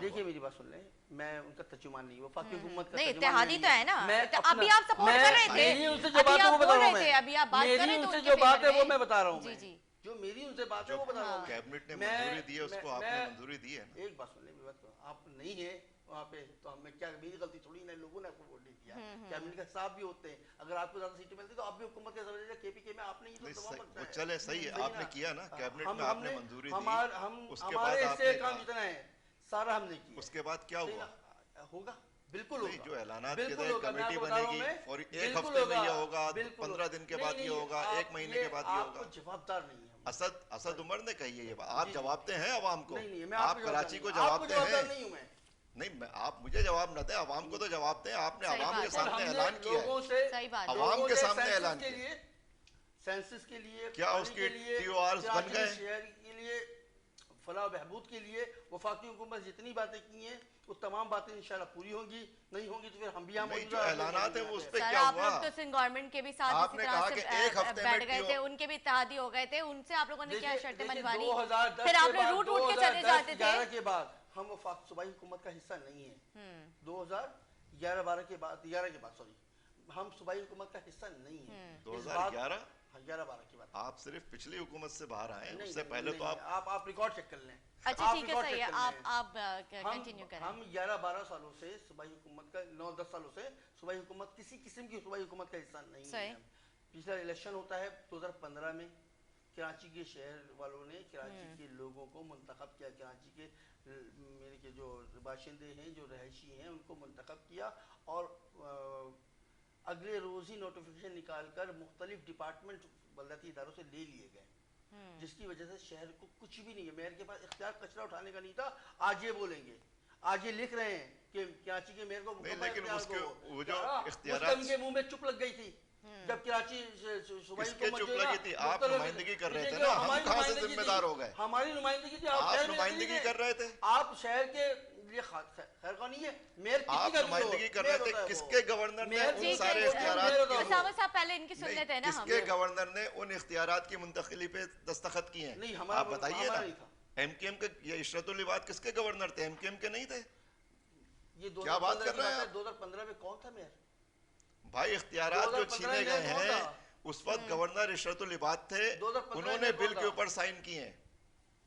دیکھیے میری بات سن لیں, میں ان کا ترجمان نہیں, وفاقی حکومت کا نہیں, اتحادی تو ہے نا, ابھی آپ سپورٹ کر رہے تھے, میری ان سے جو بات ہے وہ بتا رہا ہوں میں, ابھی آپ بات کر رہے تھے, جو بات ہے وہ میں بتا رہا ہوں, جی جو میری ان سے بات ہے وہ بتا رہا ہوں. کیبنٹ نے منظوری دی ہے, اس کو آپ نے منظوری دی ہے. ایک بات سن لیں, میری بات آپ نہیں ہیں وہاں پہ, تو ہمیں کیا, میری غلطی تھوڑی نہیں, لوگوں نے آپ کو ووٹ نہیں دیا. کیبنٹ کا حساب بھی ہوتے ہیں, اگر آپ کو زیادہ سیٹیں ملتی تو آپ بھی حکومت کے سمجھ لیجیے. KPK میں آپ نے یہ تو تمام وہ چلے صحیح ہے, آپ نے کیا نا, کیبنٹ میں آپ نے منظوری دی, ہمارے حصے کام جتنا ہے سارا ہم نے کیا. اس کے بعد کیا ہوا, ہوگا بالکل نہیں، ہوگا جو اعلانات کے بالکل تحت ہوگا، میں کمیٹی آپ کو بتا رہا ہوں بنے میں، گی اور ایک بالکل ہفتے میں یہ ہوگا، ہوگا، بالکل 15 دن کے بعد یہ ہوگا، آپ 1 مہینے کے بعد یہ آپ ہوگا. کو جوابدار نہیں ہے. اسد عمر نے کہی ہے یہ بات. آپ جی، جوابتے ہیں عوام کو. نہیں میں آپ کراچی کو جوابتے جوابدار ہیں. نہیں ہوں میں. نہیں، آپ مجھے جواب نہ دیں، عوام کو تو جواب دیں. آپ نے صحیح عوام بات کے ہے. سامنے ہم نے اعلان کیا لوگوں ہے. سے صحیح بات ہے. عوام لوگوں کے سے سامنے سینسس اعلان کے کیا. لیے، سینسس کے لیے، کیا پانی اس کے کے لیے، TORs بن کراچی گئے؟ شہر کے لیے فلاح و بہبود کے لیے وفاقی حکومت جتنی باتیں کی ہیں وہ تمام باتیں انشاءاللہ پوری ہوں گی. نہیں ہوں گی تو پھر ہم بھی یہاں نہیں، موجود جو ہیں. اعلانات ہیں وہ اس پہ سر کیا آپ ہوا؟ لوگ تو سندھ گورنمنٹ کے بھی ساتھ آپ اسی نے طرح کہا سے کہ ایک ہفتے میں بیٹھ گئے تھے، ان کے بھی اتحادی ہو گئے تھے، ان سے آپ لوگوں نے کیا شرطیں منوا لی؟ 2010 پھر آپ کے لوگ بعد، روٹ روٹ کے چلے جاتے تھے. 2011 کے بعد ہم وفاق صوبائی حکومت کا حصہ نہیں ہیں. 2011 کے بعد ہم صوبائی حکومت کا حصہ نہیں ہیں. 2011 11-12 کی بات. آپ صرف پچھلی حکومت سے باہر آئے ہیں، نہیں اس سے پہلے تو آپ ریکارڈ چیک کر لیں. اچھا ٹھیک ہے، صحیح ہے، آپ کنٹینیو کریں. ہم 11-12 سالوں سے صوبائی حکومت کا، 9-10 سالوں سے صوبائی حکومت، کسی قسم کی صوبائی حکومت کا حصہ نہیں ہے. پچھلا الیکشن ہوتا ہے 2015 میں، کراچی کے شہر والوں نے کراچی کے لوگوں کو منتخب کیا. کراچی کے میرے کے جو باشندے ہیں، جو رہائشی ہیں، ان کو منتخب کیا اور اگلے روز ہی نوٹیفیکیشن نکال کر مختلف ڈپارٹمنٹ بلدیاتی اداروں سے لے لیے گئے، جس کی وجہ سے شہر کو کچھ بھی نہیں ہے. میئر کے پاس اختیار کچرا اٹھانے کا نہیں تھا. آج یہ بولیں گے، آج یہ لکھ رہے ہیں کہ کراچی کے میئر کو نہیں، لیکن اس کے وہ جو مسلم اختیارات کے منہ میں چپ لگ گئی تھی جب کراچی صوبائی کس کے حکومت چپ جو ہے نا لگی تھی؟ آپ مختلف- نمائندگی کر رہے تھے دیکھیے، نا، ہم ہماری کہاں سے نمائندگی ذمہ تھی، دار ہو گئے؟ ہماری نمائندگی تھی. آپ شہر میں نمائندگی نہیں کر رہے تھے. آپ شہر کے لیے خیر خواہ نہیں ہے. میئر کسی آپ کا بھی ہو، نمائندگی کر میئر رہے ہوتا ہے تھے. کس وہ. کے گورنر نے میئر ان جی سارے کے اختیارات میئر ہوتا ہے وہ. اسامہ صاحب پہلے ان کی سن لیتے ہیں نا کس ہم. کے گورنر نے ان اختیارات کی منتقلی پہ دستخط کیے نہیں، ہیں؟ ہمارا آپ بتائیے نا. نہیں تھا. ایم کیو ایم کے یہ عشرت العباد کس کے گورنر تھے؟ ایم کیو ایم کے نہیں تھے. یہ کیا بات کر رہے ہیں آپ؟ 2015 میں کون تھا میئر؟ بھائی اختیارات جو 2015 چھینے میں گئے کون ہیں تھا؟ اس وقت گورنر عشرت العباد تھے. 2015 انہوں نے میں بل کون کے تھا؟ اوپر سائن کیے ہیں.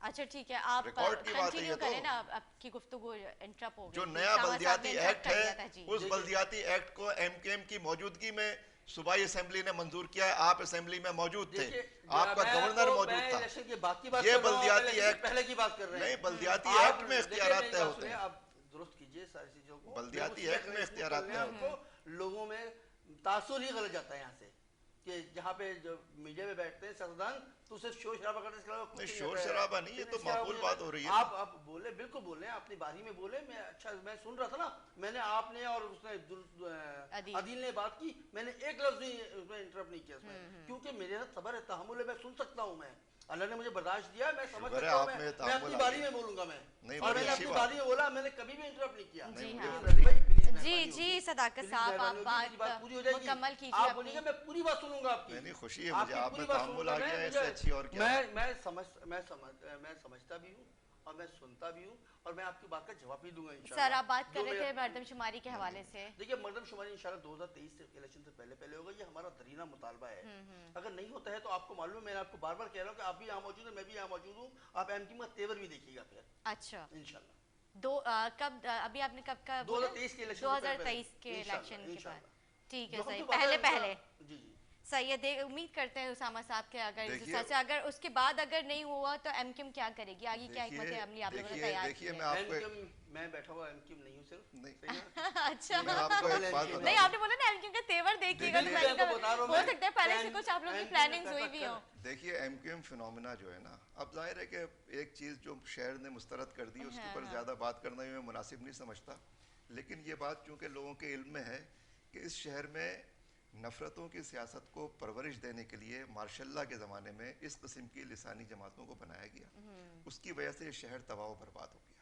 اچھا ٹھیک ہے، آپ ریکارڈ کی بات ہے کنٹینیو یہ تو. کریں نا، آپ کی گفتگو انٹرپ ہو گئی. جو نیا بلدیاتی ایکٹ ہے اس بلدیاتی ایکٹ کو ایم کیو ایم کی موجودگی میں صوبائی اسمبلی نے منظور کیا ہے. آپ اسمبلی میں موجود تھے، آپ کا گورنر موجود تھا. یہ بلدیاتی ایکٹ پہلے کی بات کر رہے ہیں. نہیں، بلدیاتی ایکٹ میں اختیارات طے ہوتے ہیں. آپ درست کیجئے ساری چیزوں کو. بلدیاتی ایکٹ میں اختیارات طے ہوتے ہیں. لوگوں میں تاثر ہی غلط جاتا ہے یہاں سے کہ جہاں پہ جو میڈیا میں بیٹھتے ہیں سیاستدان تو صرف شور شرابہ کرنے سے نہیں، شور شرابہ نہیں، یہ تو معقول بات ہو رہی ہے. آپ بولے، بالکل بولیں، اپنی باری میں بولیں. میں سن رہا تھا نا، میں نے، آپ نے اور اس نے عدیل نے بات کی، میں نے ایک لفظ اس میں انٹرپٹ نہیں کیا اس میں، کیونکہ میرے ساتھ صبر ہے، تحمل ہے. میں سن سکتا ہوں، میں اللہ نے مجھے برداشت دیا، میں سمجھ سکتا ہوں. میں اپنی باری میں بولوں گا. اور میں نے اپنی باری میں بولا، میں نے کبھی بھی انٹرپٹ نہیں کیا. جی صداقت صاحب، آپ بات مکمل کیجیے. آپ بولیے گا، میں پوری بات سنوں گا آپ کی. نہیں، خوشی ہے مجھے، آپ میں تحمل آ گیا ہے، اس سے اچھی اور کیا. میں سمجھتا بھی ہوں اور میں سنتا بھی ہوں اور میں آپ کی بات کا جواب بھی دوں گا انشاءاللہ. سر آپ بات کر رہے تھے مردم شماری کے حوالے سے. دیکھیے، مردم شماری انشاءاللہ 2023 سے الیکشن سے پہلے ہوگا. یہ ہمارا درینہ مطالبہ ہے. اگر نہیں ہوتا ہے تو آپ کو معلوم ہے، میں آپ کو بار بار کہہ رہا ہوں کہ آپ بھی یہاں موجود ہیں، میں بھی یہاں موجود ہوں. آپ ایم کیو کا تیور بھی دیکھیے گا پھر اچھا انشاءاللہ. کب ابھی آپ نے کب کا 2023 کے الیکشن 2023 کے الیکشن کے بعد. ٹھیک ہے، صحیح. پہلے جی جی صحیح ہے. امید کرتے ہیں اسامہ صاحب کے اگر اس کے بعد اگر نہیں ہوا تو ایم کیو کیا کرے گی آگے؟ کیا حکمت عملی آپ لوگوں نے تیار کی ہے؟ میں بیٹھا ہوا ایم کیو نہیں ہوں صرف. اچھا، نہیں، آپ نے بولا نا ایم کیو کا تیور دیکھیے گا، ہو سکتا ہے پہلے سے کچھ آپ لوگوں کی پلاننگ ہوئی بھی ہو. دیکھیے، ایم کیو ایم فنومینا جو ہے نا، اب ظاہر ہے کہ ایک چیز جو شہر نے مسترد کر دی، اس کے اوپر زیادہ بات کرنا میں مناسب نہیں سمجھتا. لیکن یہ بات چونکہ لوگوں کے علم میں ہے کہ اس شہر میں نفرتوں کی سیاست کو پرورش دینے کے لیے مارشاء اللہ کے زمانے میں اس قسم کی لسانی جماعتوں کو بنایا گیا. اس کی وجہ سے یہ شہر تباہ و برباد ہو گیا.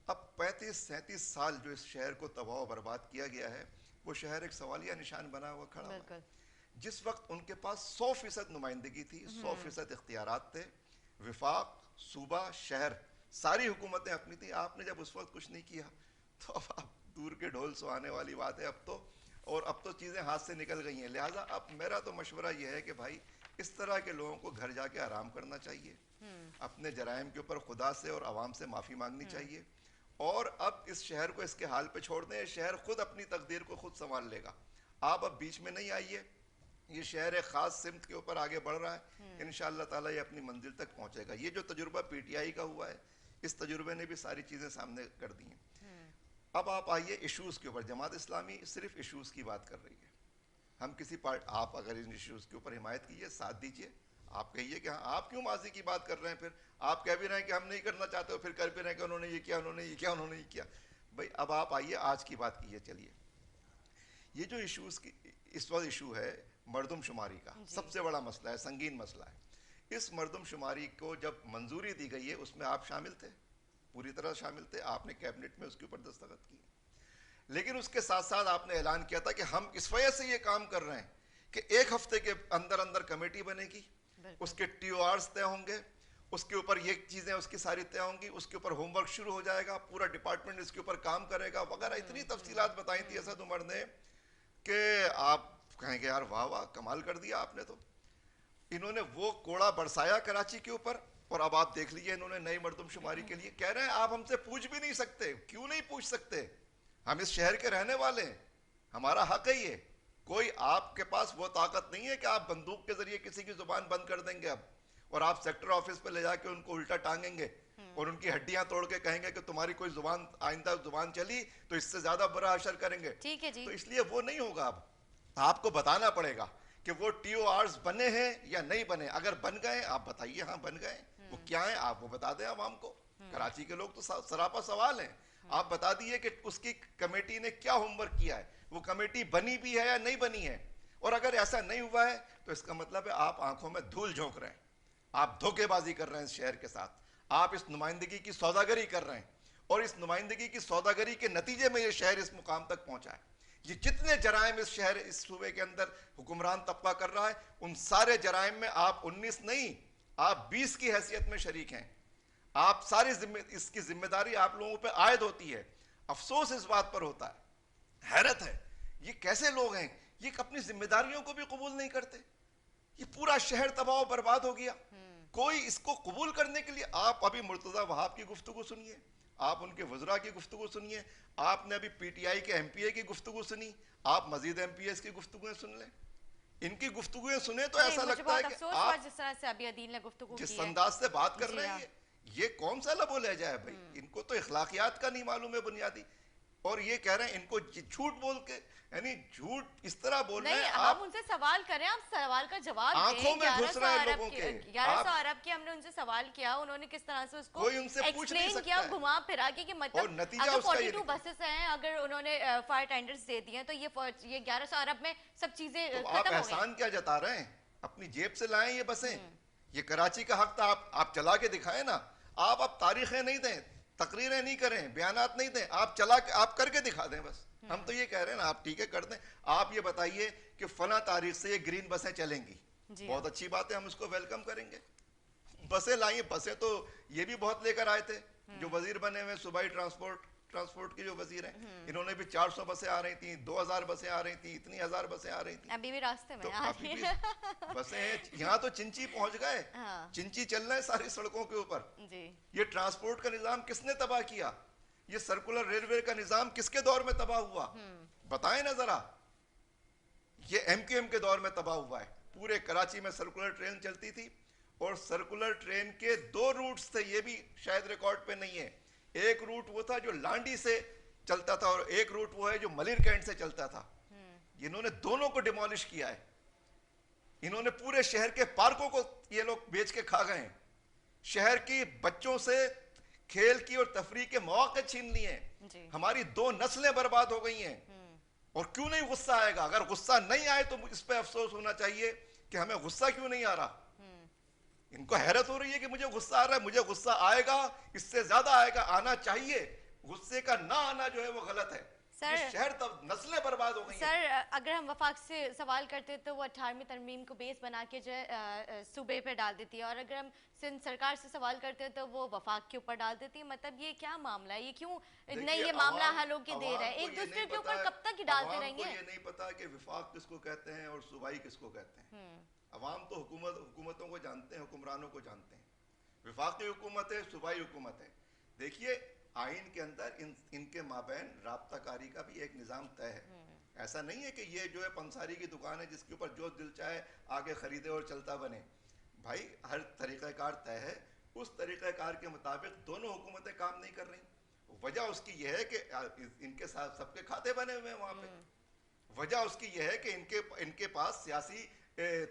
اب 35-37 سال جو اس شہر کو تباہ و برباد کیا گیا ہے، وہ شہر ایک سوالیہ نشان بنا ہوا کھڑا ہوا. جس وقت ان کے پاس 100% نمائندگی تھی، 100% اختیارات تھے، وفاق، صوبہ، شہر، ساری حکومتیں اپنی تھیں. آپ نے جب اس وقت کچھ نہیں کیا تو اب دور کے ڈھول سہانے والی بات ہے. اب تو چیزیں ہاتھ سے نکل گئی ہیں. لہٰذا اب میرا تو مشورہ یہ ہے کہ بھائی اس طرح کے لوگوں کو گھر جا کے آرام کرنا چاہیے، اپنے جرائم کے اوپر خدا سے اور عوام سے معافی مانگنی چاہیے، اور اب اس شہر کو اس کے حال پہ چھوڑ دیں. شہر خود اپنی تقدیر کو خود سنبھال لے گا. آپ اب بیچ میں نہیں آئیے. یہ شہر ایک خاص سمت کے اوپر آگے بڑھ رہا ہے. انشاءاللہ تعالیٰ یہ اپنی منزل تک پہنچے گا. یہ جو تجربہ پی ٹی آئی کا ہوا ہے، اس تجربے نے بھی ساری چیزیں سامنے کر دی ہیں. اب آپ آئیے ایشوز کے اوپر. جماعت اسلامی صرف ایشوز کی بات کر رہی ہے. ہم کسی آپ اگر ان ایشوز کے اوپر حمایت کیجیے, ساتھ دیجیے, آپ کہیے کہ ہاں آپ کیوں ماضی کی بات کر رہے ہیں, پھر آپ کہہ بھی رہے ہیں کہ ہم نہیں کرنا چاہتے ہو, پھر کر بھی رہے ہیں کہ انہوں نے یہ کیا, انہوں نے یہ کیا, انہوں نے یہ کیا. بھائی اب آپ آئیے آج کی بات کیجیے. چلیے یہ جو ایشوز کی اس وقت ایشو ہے مردم شماری کا, سب سے بڑا مسئلہ ہے, سنگین مسئلہ ہے. اس مردم شماری کو جب منظوری دی گئی ہے اس میں آپ شامل تھے, پوری طرح شامل تھے, آپ نے کیبنٹ میں اس کے اوپر دستخط کیے. لیکن اس کے ساتھ ساتھ آپ نے اعلان کیا تھا کہ ہم اس وجہ سے یہ کام کر رہے ہیں کہ 1 ہفتے کے اندر اندر کمیٹی بنے گی, اس کے ٹی او آرز طے ہوں گے, اس کے اوپر یہ چیزیں اس کی ساری طے ہوں گی, اس کے اوپر ہوم ورک شروع ہو جائے گا, پورا ڈپارٹمنٹ اس کے اوپر کام کرے گا وغیرہ. اتنی تفصیلات بتائی تھی اسد عمر نے کہ آپ کہیں گے یار واہ واہ کمال کر دیا آپ نے. تو انہوں نے وہ کوڑا برسایا کراچی کے اوپر, اور اب آپ دیکھ لیجیے انہوں نے نئی مردم شماری کے لیے کہہ رہے ہیں آپ ہم سے پوچھ بھی نہیں سکتے. کیوں نہیں پوچھ سکتے؟ ہم اس شہر کے رہنے والے ہیں, ہمارا حق ہے یہ. کوئی آپ کے پاس وہ طاقت نہیں ہے کہ آپ بندوق کے ذریعے کسی کی زبان بند کر دیں گے اب, اور آپ سیکٹر آفس پہ لے جا کے ان کو الٹا ٹانگیں گے اور ان کی ہڈیاں توڑ کے کہیں گے کہ تمہاری کوئی زبان آئندہ زبان چلی تو اس سے زیادہ برا حشر کریں گے. ٹھیک ہے جی. تو اس لیے وہ نہیں ہوگا. اب آپ کو بتانا پڑے گا کہ وہ ٹی او آرز بنے ہیں یا نہیں بنے. اگر بن گئے آپ بتائیے ہاں بن گئے, وہ کیا ہیں آپ وہ بتا دیں عوام کو. کراچی کے لوگ تو سراپا سوال ہیں, آپ بتا دیجئے کہ اس کی کمیٹی نے کیا ہوم ورک کیا ہے, وہ کمیٹی بنی بھی ہے یا نہیں بنی ہے. اور اگر ایسا نہیں ہوا ہے تو اس کا مطلب ہے آپ آنکھوں میں دھول جھونک رہے ہیں, آپ دھوکے بازی کر رہے ہیں اس شہر کے ساتھ, آپ اس نمائندگی کی سوداگری کر رہے ہیں, اور اس نمائندگی کی سوداگری کے نتیجے میں یہ شہر اس مقام تک پہنچا ہے. یہ جتنے جرائم اس شہر اس صوبے کے اندر حکمران طبقہ کر رہا ہے ان سارے جرائم میں آپ 19 نہیں آپ 20 کی حیثیت میں شریک ہیں. آپ ساری اس کی ذمہ داری آپ لوگوں پہ عائد ہوتی ہے. افسوس اس بات پر ہوتا ہے, حیرت ہے یہ کیسے لوگ ہیں یہ اپنی ذمہ داریوں کو بھی قبول نہیں کرتے. یہ پورا شہر تباہ و برباد ہو گیا. کوئی اس کو قبول کرنے کے لیے, آپ ابھی مرتضی وہاب کی گفتگو سنیے, آپ ان کے وزراء کی گفتگو سنیے, آپ نے ابھی پی ٹی آئی کے ایم پی اے کی گفتگو سنی, آپ مزید ایم پی ایس کی گفتگویں سن لیں. ان کی گفتگویں سنیں تو ایسا لگتا ہے کہ آپ جس طرح سے ابھی عدیل نے گفتگو کی ہے, جس انداز سے بات کر رہے ہیں یہ کون سا لب و لہجہ ہے بھائی. ان کو تو اخلاقیات کا نہیں معلوم ہے بنیادی, اور یہ کہہ رہے ہیں ان کو جھوٹ بول کے, یعنی جھوٹ اس طرح بول رہے ہیں. ہم ان سے سوال کریں, آپ سوال کا جواب دیں. آنکھوں میں گھس رہے ہیں لوگوں کے. 1100 ارب کی ہم نے ان سے سوال کیا, انہوں نے کس طرح سے اس کو کوئی ان سے پوچھ نہیں ایکسپلین کیا, سکتا ہے. گھما پھرا کے, کہ اور مطلب نتیجہ اگر اس کا یہ 42 بسز ہیں, اگر انہوں نے فائر ٹینڈرز دے دیے ہیں تو یہ 1100 ارب میں سب چیزیں ختم ہو گئی. آپ احسان کیا جتا رہے ہیں, اپنی جیب سے لائیں یہ بسیں. یہ کراچی کا حق تھا, آپ چلا کے دکھائیں نا. آپ اب تاریخیں نہیں دیں, تقریریں نہیں کریں, بیانات نہیں دیں, آپ کر کے دکھا دیں بس. ہم تو یہ کہہ رہے ہیں نا, آپ ٹھیک ہے کر دیں. آپ یہ بتائیے کہ فلاں تاریخ سے یہ گرین بسیں چلیں گی, بہت اچھی بات ہے, ہم اس کو ویلکم کریں گے. بسیں لائیں, بسیں تو یہ بھی بہت لے کر آئے تھے جو وزیر بنے ہوئے صوبائی ٹرانسپورٹ کے جو وزیر ہیں, انہوں نے بھی 400 بسیں آ رہی تھیں, 2000 بسیں آ رہی تھیں, اتنی 1000 بسیں آ رہی تھیں. ابھی بھی راستے میں بسیں ہیں, یہاں تو چنچی پہنچ گئے, چنچی چل رہے ہیں ساری سڑکوں کے اوپر. یہ ٹرانسپورٹ کا نظام کس نے تباہ کیا؟ یہ سرکولر ریلوے کا نظام کس کے دور میں تباہ ہوا؟ بتائیں نا ذرا. یہ ایم کیو ایم کے دور میں تباہ ہوا ہے. پورے کراچی میں سرکولر ٹرین چلتی تھی, اور سرکولر ٹرین کے 2 روٹس تھے, یہ بھی شاید ریکارڈ پہ نہیں ہے. ایک روٹ وہ تھا جو لانڈی سے چلتا تھا, اور ایک روٹ وہ ہے جو ملیر کینٹ سے چلتا تھا. انہوں نے دونوں کو ڈیمالش کیا ہے. انہوں نے پورے شہر کے پارکوں کو یہ لوگ بیچ کے کھا گئے ہیں. شہر کی بچوں سے کھیل کی اور تفریح کے مواقع چھین لیے ہیں. ہماری 2 نسلیں برباد ہو گئی ہیں. اور کیوں نہیں غصہ آئے گا؟ اگر غصہ نہیں آئے تو اس پہ افسوس ہونا چاہیے کہ ہمیں غصہ کیوں نہیں آ رہا. ان کو حیرت ہو رہی ہے کہ مجھے غصہ آ رہا ہے. مجھے غصہ آئے گا, اس سے زیادہ آئے گا, آنا چاہیے. غصے کا نہ آنا جو ہے وہ غلط ہے. شہر تب نسلیں برباد ہو گئی ہیں. سر اگر ہم وفاق سے سوال کرتے تو وہ 18ویں ترمیم کو بیس بنا کے جو ہے صوبے پہ ڈال دیتی ہے, اور اگر ہم سندھ سرکار سے سوال کرتے تو وہ وفاق کے اوپر ڈال دیتی ہے. مطلب یہ کیا معاملہ ہے, یہ کیوں نہیں یہ معاملہ حل ہو کے دے رہا ہے؟ ایک دوسرے کے اوپر کب تک ہی ڈالتے رہیں گے؟ عوام کو یہ نہیں پتا کہ وفاق کس کو کہتے ہیں اور صوبائی کس کو کہتے ہیں. عوام تو حکومتوں کو جانتے ہیں, حکمرانوں کو جانتے ہیں. وفاقی حکومت ہے, صوبائی حکومت ہے. دیکھیے آئین کے اندر ان کے مابین رابطہ کاری کا بھی ایک نظام طے ہے. ایسا نہیں ہے کہ یہ جو ہے پنساری کی دکان ہے جس کے اوپر جو دل چاہے آگے خریدے اور چلتا بنے. بھائی ہر طریقہ کار طے ہے. اس طریقہ کار کے مطابق دونوں حکومتیں کام نہیں کر رہی. وجہ اس کی یہ ہے کہ ان کے ساتھ سب کے کھاتے بنے ہوئے ہیں وہاں پہ. وجہ اس کی یہ ہے کہ ان کے پاس سیاسی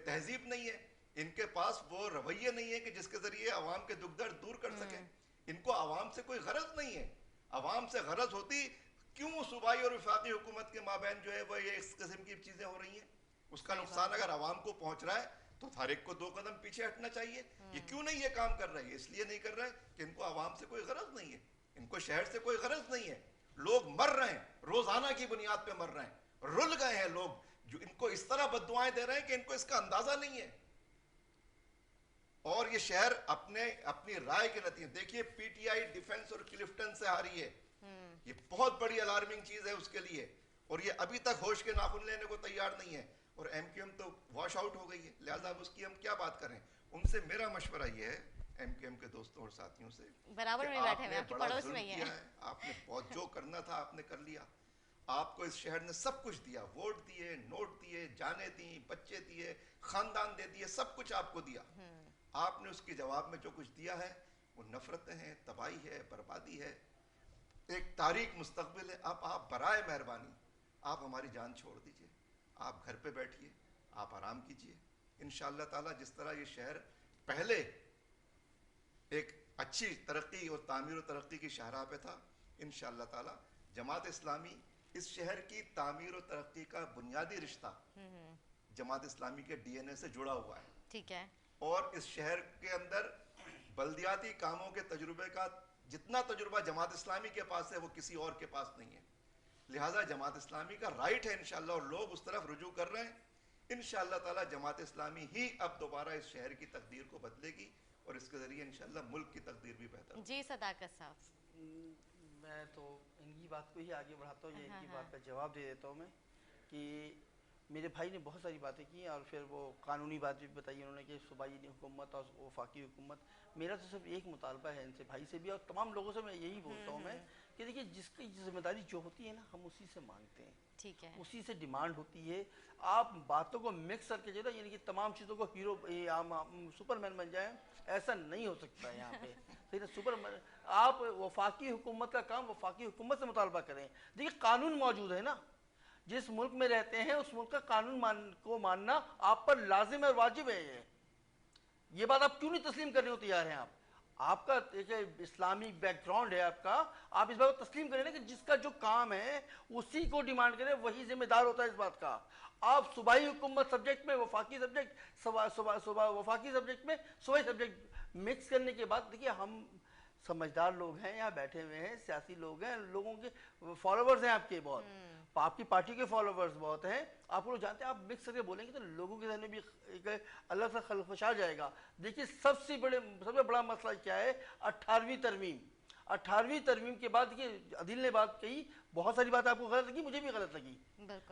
تہذیب نہیں ہے, ان کے پاس وہ رویے نہیں ہے کہ جس کے ذریعے عوام کے دکھ درد دور کر سکیں. ان کو عوام سے کوئی غرض نہیں ہے. عوام سے غرض ہوتی کیوں صوبائی اور وفاقی حکومت کے مابین جو ہے وہ یہ اس قسم کی چیزیں ہو رہی ہیں. اس کا نقصان اگر عوام کو پہنچ رہا ہے تو ہر ایک کو 2 قدم پیچھے ہٹنا چاہیے. یہ کیوں نہیں یہ کام کر رہا ہے؟ اس لیے نہیں کر رہا ہے کہ ان کو عوام سے کوئی غرض نہیں ہے, ان کو شہر سے کوئی غرض نہیں ہے. لوگ مر رہے ہیں, روزانہ کی بنیاد پہ مر رہے ہیں, رل گئے ہیں لوگ, جو ان کو اس طرح بددعائیں دے رہے ہیں کہ ان کو اس کا اندازہ نہیں ہے. اور یہ شہر اپنی رائے کے نتیجے, دیکھیے پی ٹی آئی ڈیفنس اور کلفٹن سے ہاری ہے. یہ بہت بڑی الارمنگ چیز ہے اس کے لیے, اور یہ ابھی تک ہوش کے ناخن لینے کو تیار نہیں ہے. اور ایم کیو ایم تو واش آؤٹ ہو گئی ہے, لہٰذا اب اس کی ہم کیا بات کریں. ان سے میرا مشورہ یہ ہے, ایم کیو ایم کے دوستوں اور ساتھیوں سے, برابر میں بیٹھے ہوئے, آپ کے پڑوس میں ہی ہیں. آپ نے بہت جو کرنا تھا آپ نے کر لیا. آپ کو اس شہر نے سب کچھ دیا, ووٹ دیے, نوٹ دیے, جانیں دیں, بچے دیے, خاندان دے دیے, سب کچھ آپ کو دیا. آپ نے اس کے جواب میں جو کچھ دیا ہے وہ نفرتیں ہیں, تباہی ہے, بربادی ہے, ایک تاریک مستقبل ہے. اب آپ برائے مہربانی آپ ہماری جان چھوڑ دیجئے, آپ گھر پہ بیٹھیے, آپ آرام کیجئے. انشاءاللہ تعالی جس طرح یہ شہر پہلے ایک اچھی ترقی اور تعمیر و ترقی کی شاہراہ پہ تھا, انشاءاللہ تعالی جماعت اسلامی اس شہر کی تعمیر و ترقی کا بنیادی رشتہ جماعت اسلامی کے ڈی این اے سے جڑا ہوا ہے. ٹھیک ہے. اور اس شہر کے اندر بلدیاتی کاموں کے تجربے کا جتنا تجربہ جماعت اسلامی کے پاس ہے وہ کسی اور کے پاس نہیں ہے. لہٰذا جماعت اسلامی کا رائٹ ہے انشاءاللہ, اور لوگ اس طرف رجوع کر رہے ہیں. انشاءاللہ تعالی جماعت اسلامی ہی اب دوبارہ اس شہر کی تقدیر کو بدلے گی, اور اس کے ذریعے انشاءاللہ ملک کی تقدیر بھی بہتر ہوگی. جی صداقت صاحب. میں تو ان کی بات کو ہی آگے بڑھاتا ہوں, یہ ان کی بات کا جواب دے دیتا ہوں میں کہ میرے بھائی نے بہت ساری باتیں کی, اور پھر وہ قانونی بات بھی بتائی انہوں نے کہ صوبائی حکومت اور وفاقی حکومت. میرا تو صرف ایک مطالبہ ہے ان سے, بھائی سے بھی اور تمام لوگوں سے میں یہی بولتا ہوں میں کہ دیکھیے جس کی ذمہ داری جو ہوتی ہے نا ہم اسی سے مانگتے ہیں, ٹھیک ہے, اسی سے ڈیمانڈ ہوتی ہے. آپ باتوں کو مکس کر کے جو ہے یعنی کہ تمام چیزوں کو ہیرو سپر مین بن جائیں, ایسا نہیں ہو سکتا ہے یہاں پہ. صحیح ہے, سپر مین آپ وفاقی حکومت کا کام وفاقی حکومت سے مطالبہ کریں. دیکھیے قانون موجود ہے نا, جس ملک میں رہتے ہیں اس ملک کا قانون کو ماننا آپ پر لازم اور واجب ہے. یہ بات آپ کیوں نہیں تسلیم کرنے کو تیار ہیں؟ آپ کا ایک اسلامی بیک گراؤنڈ ہے آپ کا, آپ اس بات کو تسلیم کریں نا کہ جس کا جو کام ہے اسی کو ڈیمانڈ کریں, وہی ذمہ دار ہوتا ہے اس بات کا. آپ صوبائی حکومت سبجیکٹ میں وفاقی سبجیکٹ, وفاقی سبجیکٹ میں صوبائی سبجیکٹ مکس کرنے کے بعد, دیکھیے ہم سمجھدار لوگ ہیں, یہاں بیٹھے ہوئے ہیں, سیاسی لوگ ہیں, لوگوں کے فالوورز ہیں آپ کے بہت, آپ کی پارٹی کے فالوورز بہت ہیں, آپ لوگ جانتے ہیں. آپ مکس کر کے بولیں گے تو لوگوں کے ذہن میں بھی ایک الگ سا خلفش آ جائے گا. دیکھیے سب سے بڑا مسئلہ کیا ہے, 18ویں ترمیم. 18ویں ترمیم کے بعد دیکھیے عدیل نے بات کہی, بہت ساری بات آپ کو غلط لگی, مجھے بھی غلط لگی,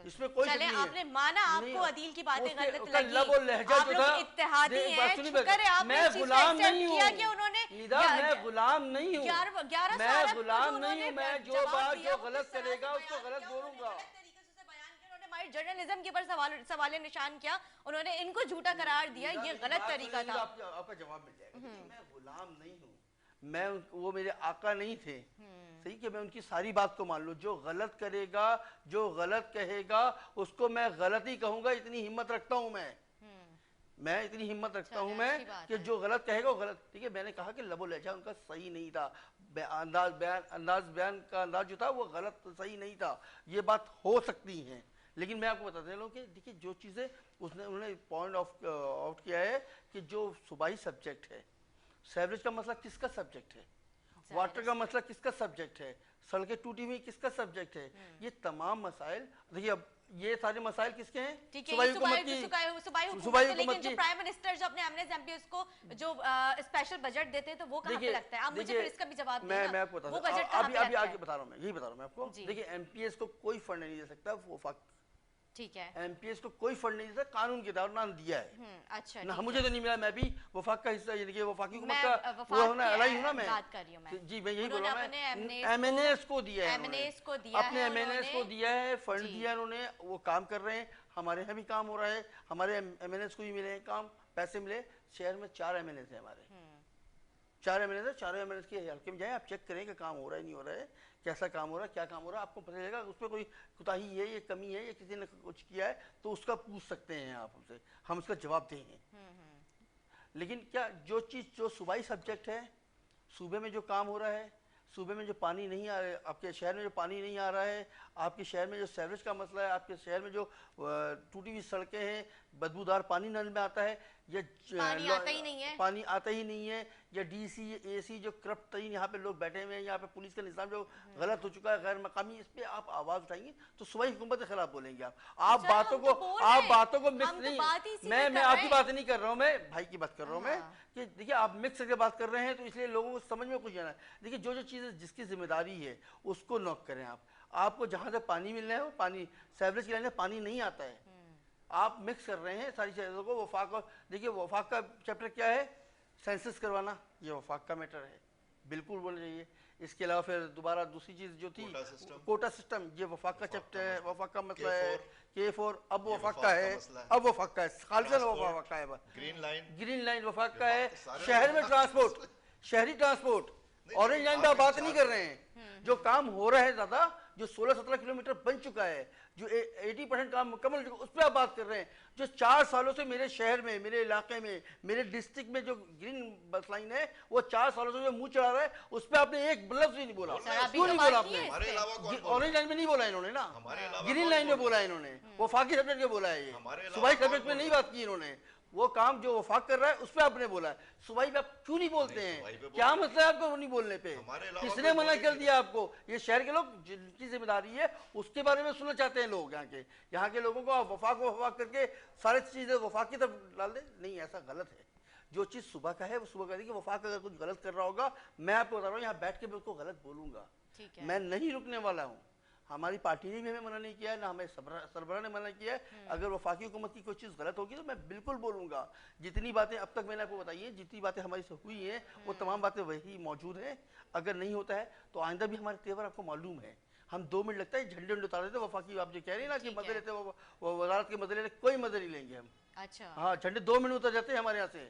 اس میں کوئی شک نہیں ہے. آپ نے مانا آپ کو عدیل کی باتیں غلط لگی, لب و لہجہ جو تھا, اتحادی ہیں, شکر ہے آپ نے میں غلام نہیں کیا کہ انہوں نے, میں غلام نہیں ہوں, میں غلام نہیں ہوں, میں جو بات جو غلط کرے گا اس کو غلط بولوں گا. ہمارے جرنلزم کے اوپر سوال نشان کیا, انہوں نے ان کو جھوٹا قرار دیا, یہ غلط طریقہ تھا. آپ کا جواب مل جائے گا. میں غلام نہیں ہوں, میں وہ میرے آقا نہیں تھے, صحیح کہ میں ان کی ساری بات کو مان لوں. جو غلط کرے گا, جو غلط کہے گا اس کو میں غلط ہی کہوں گا, اتنی ہمت رکھتا ہوں میں اتنی ہمت رکھتا ہوں میں کہ جو غلط کہے گا وہ غلط. ٹھیک ہے, میں نے کہا کہ لب و لہجہ ان کا صحیح نہیں تھا, انداز بیان کا انداز جو تھا وہ غلط صحیح نہیں تھا, یہ بات ہو سکتی ہیں. لیکن میں آپ کو بتاتے رہوں کہ دیکھیے جو چیزیں انہوں نے پوائنٹ آؤٹ کیا ہے کہ جو صوبائی سبجیکٹ ہے, سیوریج کا مسئلہ کس کا سبجیکٹ ہے, واٹر کا مسئلہ کس کا سبجیکٹ ہے, سڑکیں ٹوٹی ہوئی کس کا سبجیکٹ ہے, یہ تمام مسائل دیکھیے. اب یہ سارے مسائل کس کے ہیں, صوبائی حکومت کی. لیکن جو پرائم منسٹر جو اپنے ایم ایس ایم پی اس کو جو اسپیشل بجٹ دیتے ہیں تو وہ کہاں پہ لگتا ہے, آپ مجھے پھر اس کا بھی جواب دیں. میں آپ کو بتا رہا ہوں, ابھی آگے بتا رہا ہوں, میں یہی بتا رہا ہوں میں آپ کو. دیکھیے ایم پی ایس کو کوئی فنڈ نہیں دے سکتا, ٹھیک ہے, ایم پی ایس کو کوئی فنڈ نہیں دیتا, قانون کے تحت نہ دیا ہے. اچھا, نہ مجھے تو نہیں ملا, میں بھی وفاق کا حصہ, یعنی کہ وفاقی حکومت کا وہ ہونا الائی ہوں نا میں. جی میں یہی بول رہا ہوں, میں ایم این ایس کو دیا ہے, اپنے ایم این ایس کو دیا ہے, فنڈ دیا انہوں نے, وہ کام کر رہے ہیں. ہمارے یہاں بھی کام ہو رہا ہے, ہمارے ایم این ایس کو بھی ملے ہیں کام, پیسے ملے. شہر میں 4 ایم این ایس ہیں ہمارے, 4 ایمبولینس ہے, 4 ایمبولینس کے حلقے میں جائیں, آپ چیک کریں کہ کام ہو رہا ہے نہیں ہو رہا ہے, کیسا کام ہو رہا ہے, کیا کام ہو رہا ہے, آپ کو پتہ چلے گا. اس پہ کوئی کوتاہی ہے, یہ کمی ہے, یا کسی نے کچھ کیا ہے تو اس کا پوچھ سکتے ہیں آپ ہم سے, ہم اس کا جواب دیں گے. لیکن کیا جو چیز جو صوبائی سبجیکٹ ہے, صوبے میں جو کام ہو رہا ہے, صوبے میں جو پانی نہیں آ رہا ہے, آپ کے شہر میں جو پانی نہیں آ رہا ہے, آپ کے شہر میں جو سیوریج کا مسئلہ ہے, آپ کے شہر میں جو ٹوٹی ہوئی سڑکیں ہیں, بدبودار پانی نل میں آتا ہے, یا پانی آتا ہی نہیں ہے, پانی آتا ہی نہیں ہے, یا ڈی سی اے سی جو کرپٹ ترین یہاں پہ لوگ بیٹھے ہوئے ہیں, یہاں پہ پولیس کا نظام جو غلط ہو چکا ہے, غیر مقامی, اس پہ آپ آواز اٹھائیں گے تو صوبائی حکومت کے خلاف بولیں گے. آپ باتوں کو مکس نہیں, میں آپ کی بات نہیں کر رہا ہوں, میں بھائی کی بات کر رہا ہوں میں, کہ دیکھیے آپ مکس کر کے بات کر رہے ہیں تو اس لیے لوگوں کو سمجھ میں کچھ جانا ہے. دیکھیے جو چیزیں جس کی ذمہ داری ہے اس کو نوک کریں. آپ کو جہاں سے پانی مل رہا ہے وہ پانی, سیوریج کی لائن میں پانی نہیں آتا ہے, آپ مکس کر رہے ہیں ساری چیزوں کو. وفاق, دیکھیے وفاق کا چیپٹر کیا ہے, سینسس کروانا, یہ وفاق کا میٹر ہے, بالکل بولنا چاہیے. اس کے علاوہ پھر دوبارہ دوسری چیز جو تھی کوٹا سسٹم, یہ وفاق کا چیپٹر ہے, وفاق کا مسئلہ ہے. K4 اب وفاق کا ہے, اب وفاق کا ہے, خالصاً وفاق کا ہے. گرین لائن وفاق کا ہے. شہر میں ٹرانسپورٹ, شہری ٹرانسپورٹ, اورنج لائن پہ آپ بات نہیں کر رہے ہیں. جو کام ہو رہا ہے زیادہ, جو 16-17 کلومیٹر بن چکا ہے, جو 80% کام مکمل ہو چکا, اس پہ آپ بات کر رہے ہیں. جو 4 سالوں سے میرے شہر میں, میرے علاقے میں, میرے ڈسٹرکٹ میں جو گرین بس لائن ہے, وہ 4 سالوں سے جو منہ چڑھا رہا ہے, اس پہ آپ نے ایک لفظ بھی نہیں بولا. کیوں نہیں بولا آپ نے؟ اورنج لائن میں نہیں بولا انہوں نے نا, گرین لائن میں بولا انہوں نے, وفاقی سبجیکٹ میں بولا ہے, یہ صوبائی سبجیکٹ میں نہیں بات کی انہوں نے. وہ کام جو وفاق کر رہا ہے اس پہ آپ نے بولا ہے. صوبائی پہ آپ کیوں نہیں بولتے ہیں؟ کیا مسئلہ ہے آپ کو نہیں بولنے پہ؟ کس نے منع کر دیا آپ کو؟ یہ شہر کے لوگ جن کی ذمہ داری ہے اس کے بارے میں سننا چاہتے ہیں لوگ. یہاں کے لوگوں کو آپ وفاق کر کے سارے چیزیں وفاق کی طرف ڈال دیں. نہیں, ایسا غلط ہے. جو چیز صبح کا ہے وہ صبح کا. دیکھیے وفاق اگر کچھ غلط کر رہا ہوگا, میں آپ کو بتا رہا ہوں یہاں بیٹھ کے میں اس کو غلط بولوں گا. میں نہیں رکنے والا ہوں. ہماری پارٹی نے بھی ہمیں منع نہیں کیا ہے, نہ ہمیں سربراہ نے منع کیا ہے. اگر وفاقی حکومت کی کوئی چیز غلط ہوگی تو میں بالکل بولوں گا. جتنی باتیں اب تک میں نے آپ کو بتائی ہیں, جتنی باتیں ہماری سے ہوئی ہیں, وہ تمام باتیں وہی موجود ہیں. اگر نہیں ہوتا ہے تو آئندہ بھی ہمارے تیور آپ کو معلوم ہے. ہم 2 منٹ لگتا ہے جھنڈے اتار دیتے وفاقی. آپ جو کہہ رہے ہیں نا کہ مزے لیتے, وہ وزارت کے مزے لیتے, کوئی مزے نہیں لیں گے ہم. ہاں, جھنڈے 2 منٹ اتر جاتے ہیں ہمارے یہاں سے.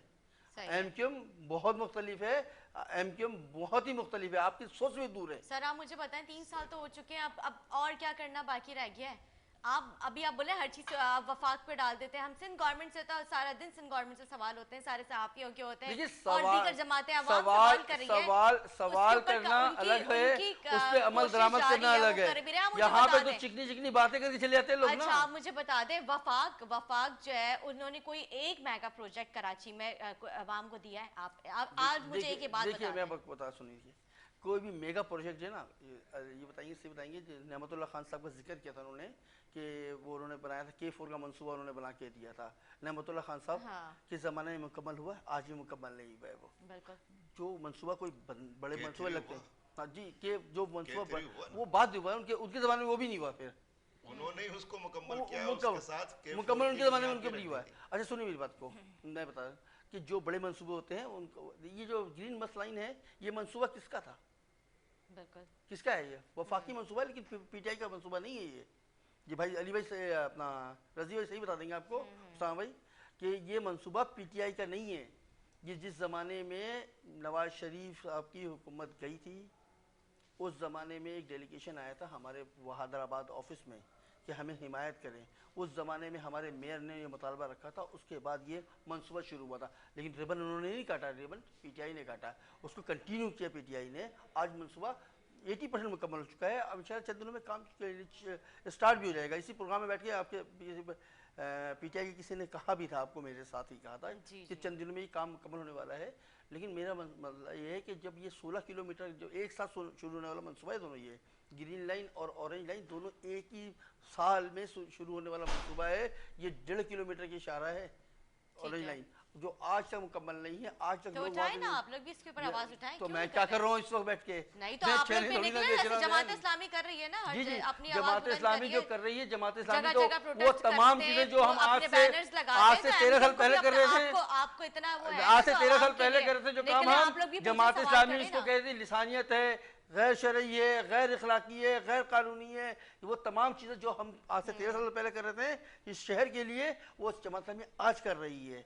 ایم کیو ایم بہت مختلف ہے, ایم کیو ایم بہت ہی مختلف ہے, آپ کی سوچ میں دور ہے. سر آپ مجھے بتائیں 3 سال تو ہو چکے ہیں, اب اور کیا کرنا باقی رہ گیا ہے؟ آپ ابھی آپ بولے ہر چیز وفاق پہ ڈال دیتے ہیں. ہم سندھ گورنمنٹ سے تو سارا دن سندھ گورنمنٹ سے سوال ہوتے ہیں, سارے صحافیوں کے ہوتے ہیں, اور دیگر جماعتیں عوام سوال کر رہی ہے. سوال کرنا الگ ہے, اس پہ عمل درآمد کرنا الگ ہے. یہاں پہ تو چکنی باتیں کر کے چلے جاتے ہیں لوگ. اچھا آپ مجھے بتا دیں, وفاق جو ہے انہوں نے کوئی ایک میگا پروجیکٹ کراچی میں عوام کو دیا ہے؟ آپ آج مجھے ایک بات دیکھیے, میں بتا سنیے, کوئی بھی میگا پروجیکٹ ہے نا, یہ بتائیے, اس سے بتائیں گے. نعمت اللہ خان صاحب کا ذکر کیا تھا انہوں نے, کہ وہ انہوں نے بنایا تھا K4 کا منصوبہ انہوں نے بنا کے دیا تھا. نعمت اللہ خان صاحب کے زمانے میں مکمل ہوا ہے, آج بھی مکمل نہیں ہوا ہے. وہ جو منصوبہ کوئی بڑے منصوبے لگتے ہیں, ہاں جی, کہ جو منصوبہ وہ بات ہوا ہے ان کے زمانے میں, وہ بھی نہیں ہوا. پھر انہوں نے اس کو مکمل کیا, اس کے ساتھ مکمل ان کے زمانے میں ان کے بھی نہیں ہوا ہے. اچھا سنیے میری بات کو, میں بتا رہا ہوں کہ جو بڑے منصوبے ہوتے ہیں ان کو, یہ جو گرین بس لائن ہے یہ منصوبہ کس کا تھا؟ کس کا ہے یہ؟ وفاقی منصوبہ ہے, لیکن پی ٹی آئی کا منصوبہ نہیں ہے یہ. جی بھائی علی بھائی سے, اپنا رضی بھائی صحیح بتا دیں گے آپ کو, سلام بھائی, کہ یہ منصوبہ پی ٹی آئی کا نہیں ہے. یہ جس زمانے میں نواز شریف آپ کی حکومت گئی تھی, اس زمانے میں ایک ڈیلیگیشن آیا تھا ہمارے حیدرآباد آفس میں کہ ہمیں حمایت کریں. اس زمانے میں ہمارے میئر نے یہ مطالبہ رکھا تھا, اس کے بعد یہ منصوبہ شروع ہوا تھا. لیکن ریبن انہوں نے نہیں کاٹا, ریبن پی ٹی آئی نے کاٹا, اس کو کنٹینیو کیا پی ٹی آئی نے. آج منصوبہ 80% مکمل ہو چکا ہے. اب شاید چند دنوں میں کام اسٹارٹ بھی ہو جائے گا. اسی پروگرام میں بیٹھ کے آپ کے پی ٹی آئی کے کسی نے کہا بھی تھا, آپ کو میرے ساتھ ہی کہا تھا کہ چند دنوں میں یہ کام مکمل ہونے والا ہے. لیکن میرا مسئلہ یہ ہے کہ جب یہ 16 کلومیٹر جو ایک ساتھ شروع ہونے والا منصوبہ ہے, دونوں یہ گرین لائن اور اورنج لائن دونوں ایک ہی سال میں شروع ہونے والا منصوبہ ہے. یہ 1.5 کلومیٹر کی اشارہ ہے اورنج لائن, جو آج تک مکمل نہیں ہے. آج تک تو اٹھائیں نا آپ لوگ بھی اس کے اوپر آواز اٹھائیں. تو میں کیا کر رہا ہوں اس وقت بیٹھ کے؟ نہیں تو آپ لوگ بھی نکلیں, جماعت اسلامی کر رہی ہے نا, جی جی, اپنی جماعت اسلامی جو کر رہی ہے, جماعت اسلامی تو وہ تمام چیزیں جو ہم آج سے 13 سال پہلے کر رہے تھے, آپ کو اتنا وہ ہے, آج سے 13 سال پہلے کر رہے تھے جو کام, ہم جماعت اسلامی اس کو کہتے ہیں لسانیت ہے, غیر شرعی ہے, غیر اخلاقی ہے, غیر قانونی ہے. وہ تمام چیزیں جو ہم آج سے 13 سال پہلے کر رہے تھے اس شہر کے لیے, وہ جماعت اسلامی آج کر رہی ہے.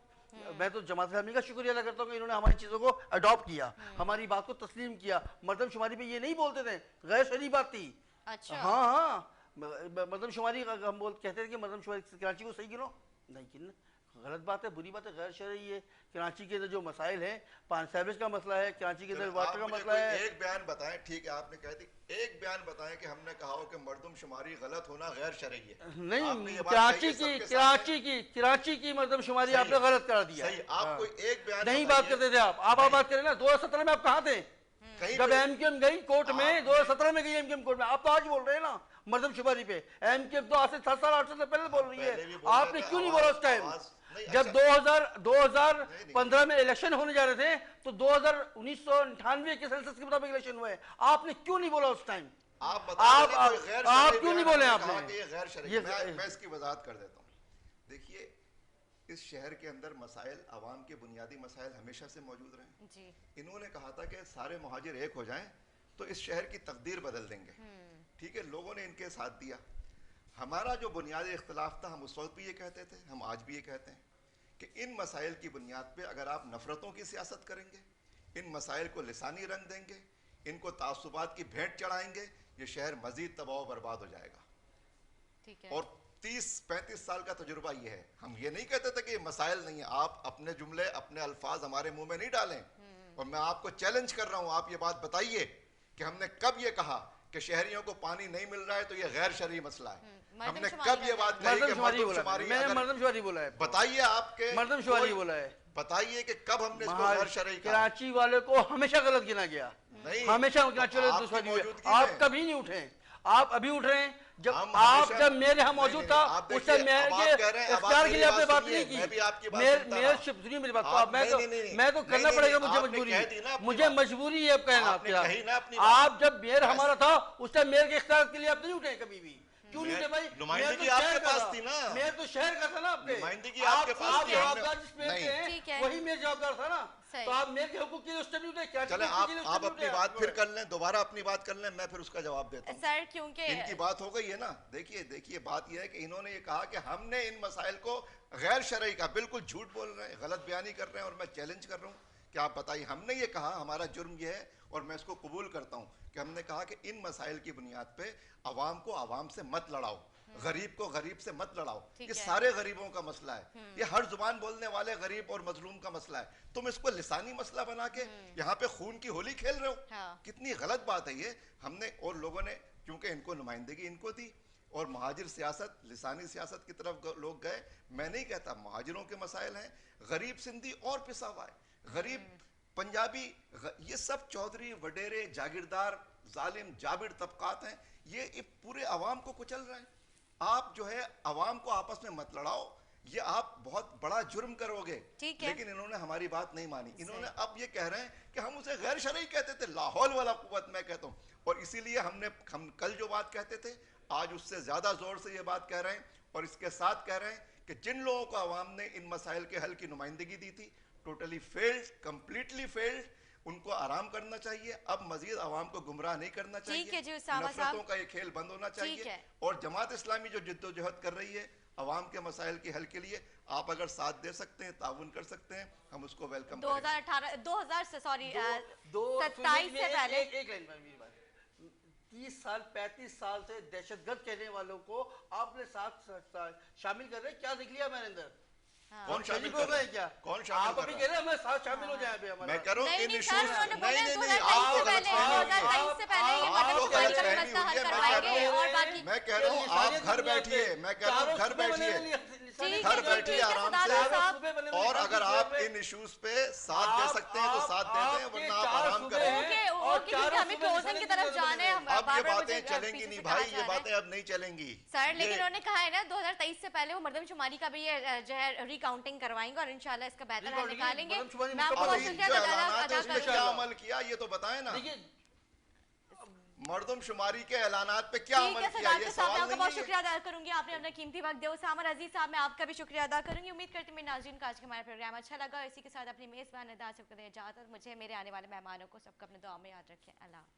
میں تو جماعت اسلامی کا شکریہ ادا کرتا ہوں کہ انہوں نے ہماری چیزوں کو اڈاپٹ کیا، ہماری بات کو تسلیم کیا. مردم شماری پہ یہ نہیں بولتے تھے، غیر شرعی بات تھی. اچھا ہاں مردم شماری ہم کہتے تھے کہ مردم شماری کراچی کو صحیح گنو نہیں گن، غلط بات ہے، بری بات ہے، غیر شرعی ہے. کراچی کے اندر جو مسائل ہیں، پان سیوریج کا مسئلہ ہے، کراچی کے اندر واٹر کا مسئلہ ہے. ایک بیان بتائیں، ٹھیک ہے آپ نے کہہ دی، ایک بیان بتائیں کہ ہم نے کہا ہو کہ مردم شماری غلط ہونا غیر شرعی ہے. نہیں، کراچی کی مردم شماری آپ نے غلط کرا دیا. صحیح، آپ کوئی ایک بیان نہیں بات کرتے تھے آپ بات کریں نا. 2017 میں آپ کہاں تھے جب ایم کیو ایم گئی کورٹ میں؟ 2017 میں گئی ایم کیو ایم کورٹ میں. آپ تو آج بول رہے ہیں نا مردم شماری پہ. ایم کیو ایم تو آج سے 7 سال 8 سال پہلے بول رہی ہے. آپ نے کیوں نہیں بولا اس ٹائم جب 2015 میں الیکشن ہونے جا رہے تھے تو 1998 کے سینسس کے مطابق الیکشن ہوئے؟ آپ نے کیوں نہیں بولا اس ٹائم؟ آپ کیوں نہیں بولے؟ آپ نے میں اس کی وضاحت کر دیتا ہوں. دیکھیے اس شہر کے اندر مسائل، عوام کے بنیادی مسائل ہمیشہ سے موجود رہے ہیں. انہوں نے کہا تھا کہ سارے مہاجر ایک ہو جائیں تو اس شہر کی تقدیر بدل دیں گے. ٹھیک ہے، لوگوں نے ان کے ساتھ دیا. ہمارا جو بنیادی اختلاف تھا، ہم اس وقت بھی یہ کہتے تھے، ہم آج بھی یہ کہتے ہیں کہ ان مسائل کی بنیاد پہ اگر آپ نفرتوں کی سیاست کریں گے، ان مسائل کو لسانی رنگ دیں گے، ان کو تعصبات کی بھینٹ چڑھائیں گے، یہ شہر مزید تباہ و برباد ہو جائے گا. اور 30-35 سال کا تجربہ یہ ہے. ہم یہ نہیں کہتے تھے کہ یہ مسائل نہیں ہیں. آپ اپنے جملے، اپنے الفاظ ہمارے منہ میں نہیں ڈالیں. اور میں آپ کو چیلنج کر رہا ہوں، آپ یہ بات بتائیے کہ ہم نے کب یہ کہا کہ شہریوں کو پانی نہیں مل رہا ہے تو یہ غیر شرعی مسئلہ ہے؟ ہم نے کب یہ بات کہی کہ مردم شماری بولا ہے؟ بتائیے آپ کے مردم شماری بولا ہے. بتائیے کہ کب ہم نے اس کو غیر شرعی کہا؟ کراچی والے کو ہمیشہ غلط گنا گیا، ہمیشہ کراچی والے. آپ کبھی نہیں اٹھے، آپ ابھی اٹھ رہے ہیں. جب میرے یہاں موجود تھا اس سے اختیار کے لیے آپ نے بات نہیں کی. میری بات میں تو کرنا پڑے گا، مجھے مجبوری ہے اب کہنا. آپ جب میئر ہمارا تھا اس ٹائم میئر کے اختیار کے لیے آپ نہیں اٹھے کبھی بھی. کیوں نہیں اٹھے بھائی؟ نمائندگی آپ کے پاس تھی نا، میئر تو شہر کا تھا نا. آپ نمائندگی آپ کے پاس تھی. جوابدار جس میئر تھے وہی میئر جوابدار تھا نا. تو آپ میئر کے حقوق کے لیے اس ٹائم نہیں اٹھے. چلیں آپ اپنی بات پھر کر لیں، دوبارہ اپنی بات کر لیں، میں پھر اس کا جواب دیتا ہوں. سر کیونکہ ان کی بات ہو گئی ہے نا. دیکھیے بات یہ ہے کہ انہوں نے یہ کہا کہ ہم نے ان مسائل کو غیر شرعی کا، بالکل جھوٹ بول رہے ہیں، غلط بیانی کر رہے ہیں. اور میں چیلنج کر رہا ہوں کہ آپ بتائیے. ہم نے یہ کہا، ہمارا جرم یہ ہے اور میں اس کو قبول کرتا ہوں کہ ہم نے کہا کہ ان مسائل کی بنیاد پہ عوام کو عوام سے مت لڑاؤ، غریب کو غریب سے مت لڑاؤ. یہ سارے غریبوں کا مسئلہ ہے، یہ ہر زبان بولنے والے غریب اور مظلوم کا مسئلہ ہے. تم اس کو لسانی مسئلہ بنا کے یہاں پہ خون کی ہولی کھیل رہے ہو. کتنی غلط بات ہے یہ. ہم نے اور لوگوں نے، کیونکہ ان کو نمائندگی ان کو دی اور مہاجر سیاست، لسانی سیاست کی طرف لوگ گئے. میں نہیں کہتا، مہاجروں کے مسائل ہیں، غریب سندھی اور پسا ہوا ہے، غریب پنجابی، یہ سب چودھری، وڈیرے، جاگیردار، ظالم جابر طبقات ہیں. یہ پورے عوام کو کچل رہے ہیں. آپ جو ہے عوام کو آپس میں مت لڑاؤ، یہ آپ بہت بڑا جرم کرو گے. لیکن انہوں نے ہماری بات نہیں مانی. انہوں نے اب یہ کہہ رہے ہیں کہ ہم اسے غیر شرعی کہتے تھے. لا حول ولا قوت میں کہتا ہوں. اور اسی لیے ہم کل جو بات کہتے تھے آج اس سے زیادہ زور سے یہ بات کہہ رہے ہیں. اور اس کے ساتھ کہہ رہے ہیں کہ جن لوگوں کو عوام نے ان مسائل کے حل کی نمائندگی دی تھی، ٹوٹلی فیلڈ، کمپلیٹلی فیلڈ. ان کو آرام کرنا چاہیے. اب مزید عوام کو گمراہ نہیں کرنا چاہیے. نفرتوں کا یہ کھیل بند ہونا چاہیے. اور جماعت اسلامی جو جد و جہد کر رہی ہے عوام کے مسائل کے حل کے لیے، آپ اگر ساتھ دے سکتے ہیں، تعاون کر سکتے ہیں، ہم اس کو ویلکم کریں گے. 27 سے پہلے ایک لائن پر میری بات، 30 سال 35 سال سے دہشت گرد کہنے والوں کو آپ نے ساتھ شامل کر رہے. کیا دیکھ لیا میں نے اندر؟ کون شامل کر رہا ہے؟ کیا کون شامل آپ ابھی کہہ رہے ہیں ہمیں ساتھ شامل ہو جائیں پہ ہمارا. میں کہہ رہا ہوں ان ایشوز نہیں، آپ کو غلط فہمی. میں کہہ رہا ہوں آپ گھر بیٹھیے، میں کہہ رہا ہوں گھر بیٹھیے، گھر بیٹھیے آرام سے. اور اگر آپ ان ایشوز پہ ساتھ دے سکتے ہیں تو ساتھ دے دیں، ورنہ آپ آرام کریں. اب یہ باتیں چلیں گی نہیں بھائی، یہ باتیں اب نہیں چلیں گی سر. لیکن انہوں نے کہا ہے نا 2023 سے پہلے وہ مردم شماری کا بھی یہ جو ہے ری کاؤنٹنگ کروائیں گے اور انشاءاللہ اس کا بہتر حل نکالیں گے. میں آپ کو شکریہ ادا کروں. کیا عمل کیا یہ تو بتائیں نا. مردم شماری کے اعلانات پہ کیا عمل کیا یہ سوال نہیں ہے. بہت شکریہ ادا کروں گی، آپ نے اپنا قیمتی وقت دیا. اسامہ عزیز صاحب میں آپ کا بھی شکریہ ادا کروں گی. امید کرتی ہوں میرے ناظرین کو آج کا ہمارا پروگرام اچھا لگا. اسی کے ساتھ اپنی میزبان ادا سے کریں اجازت. مجھے میرے آنے والے مہمانوں کو سب کو اپنے دعا میں یاد رکھیں. اللہ حافظ.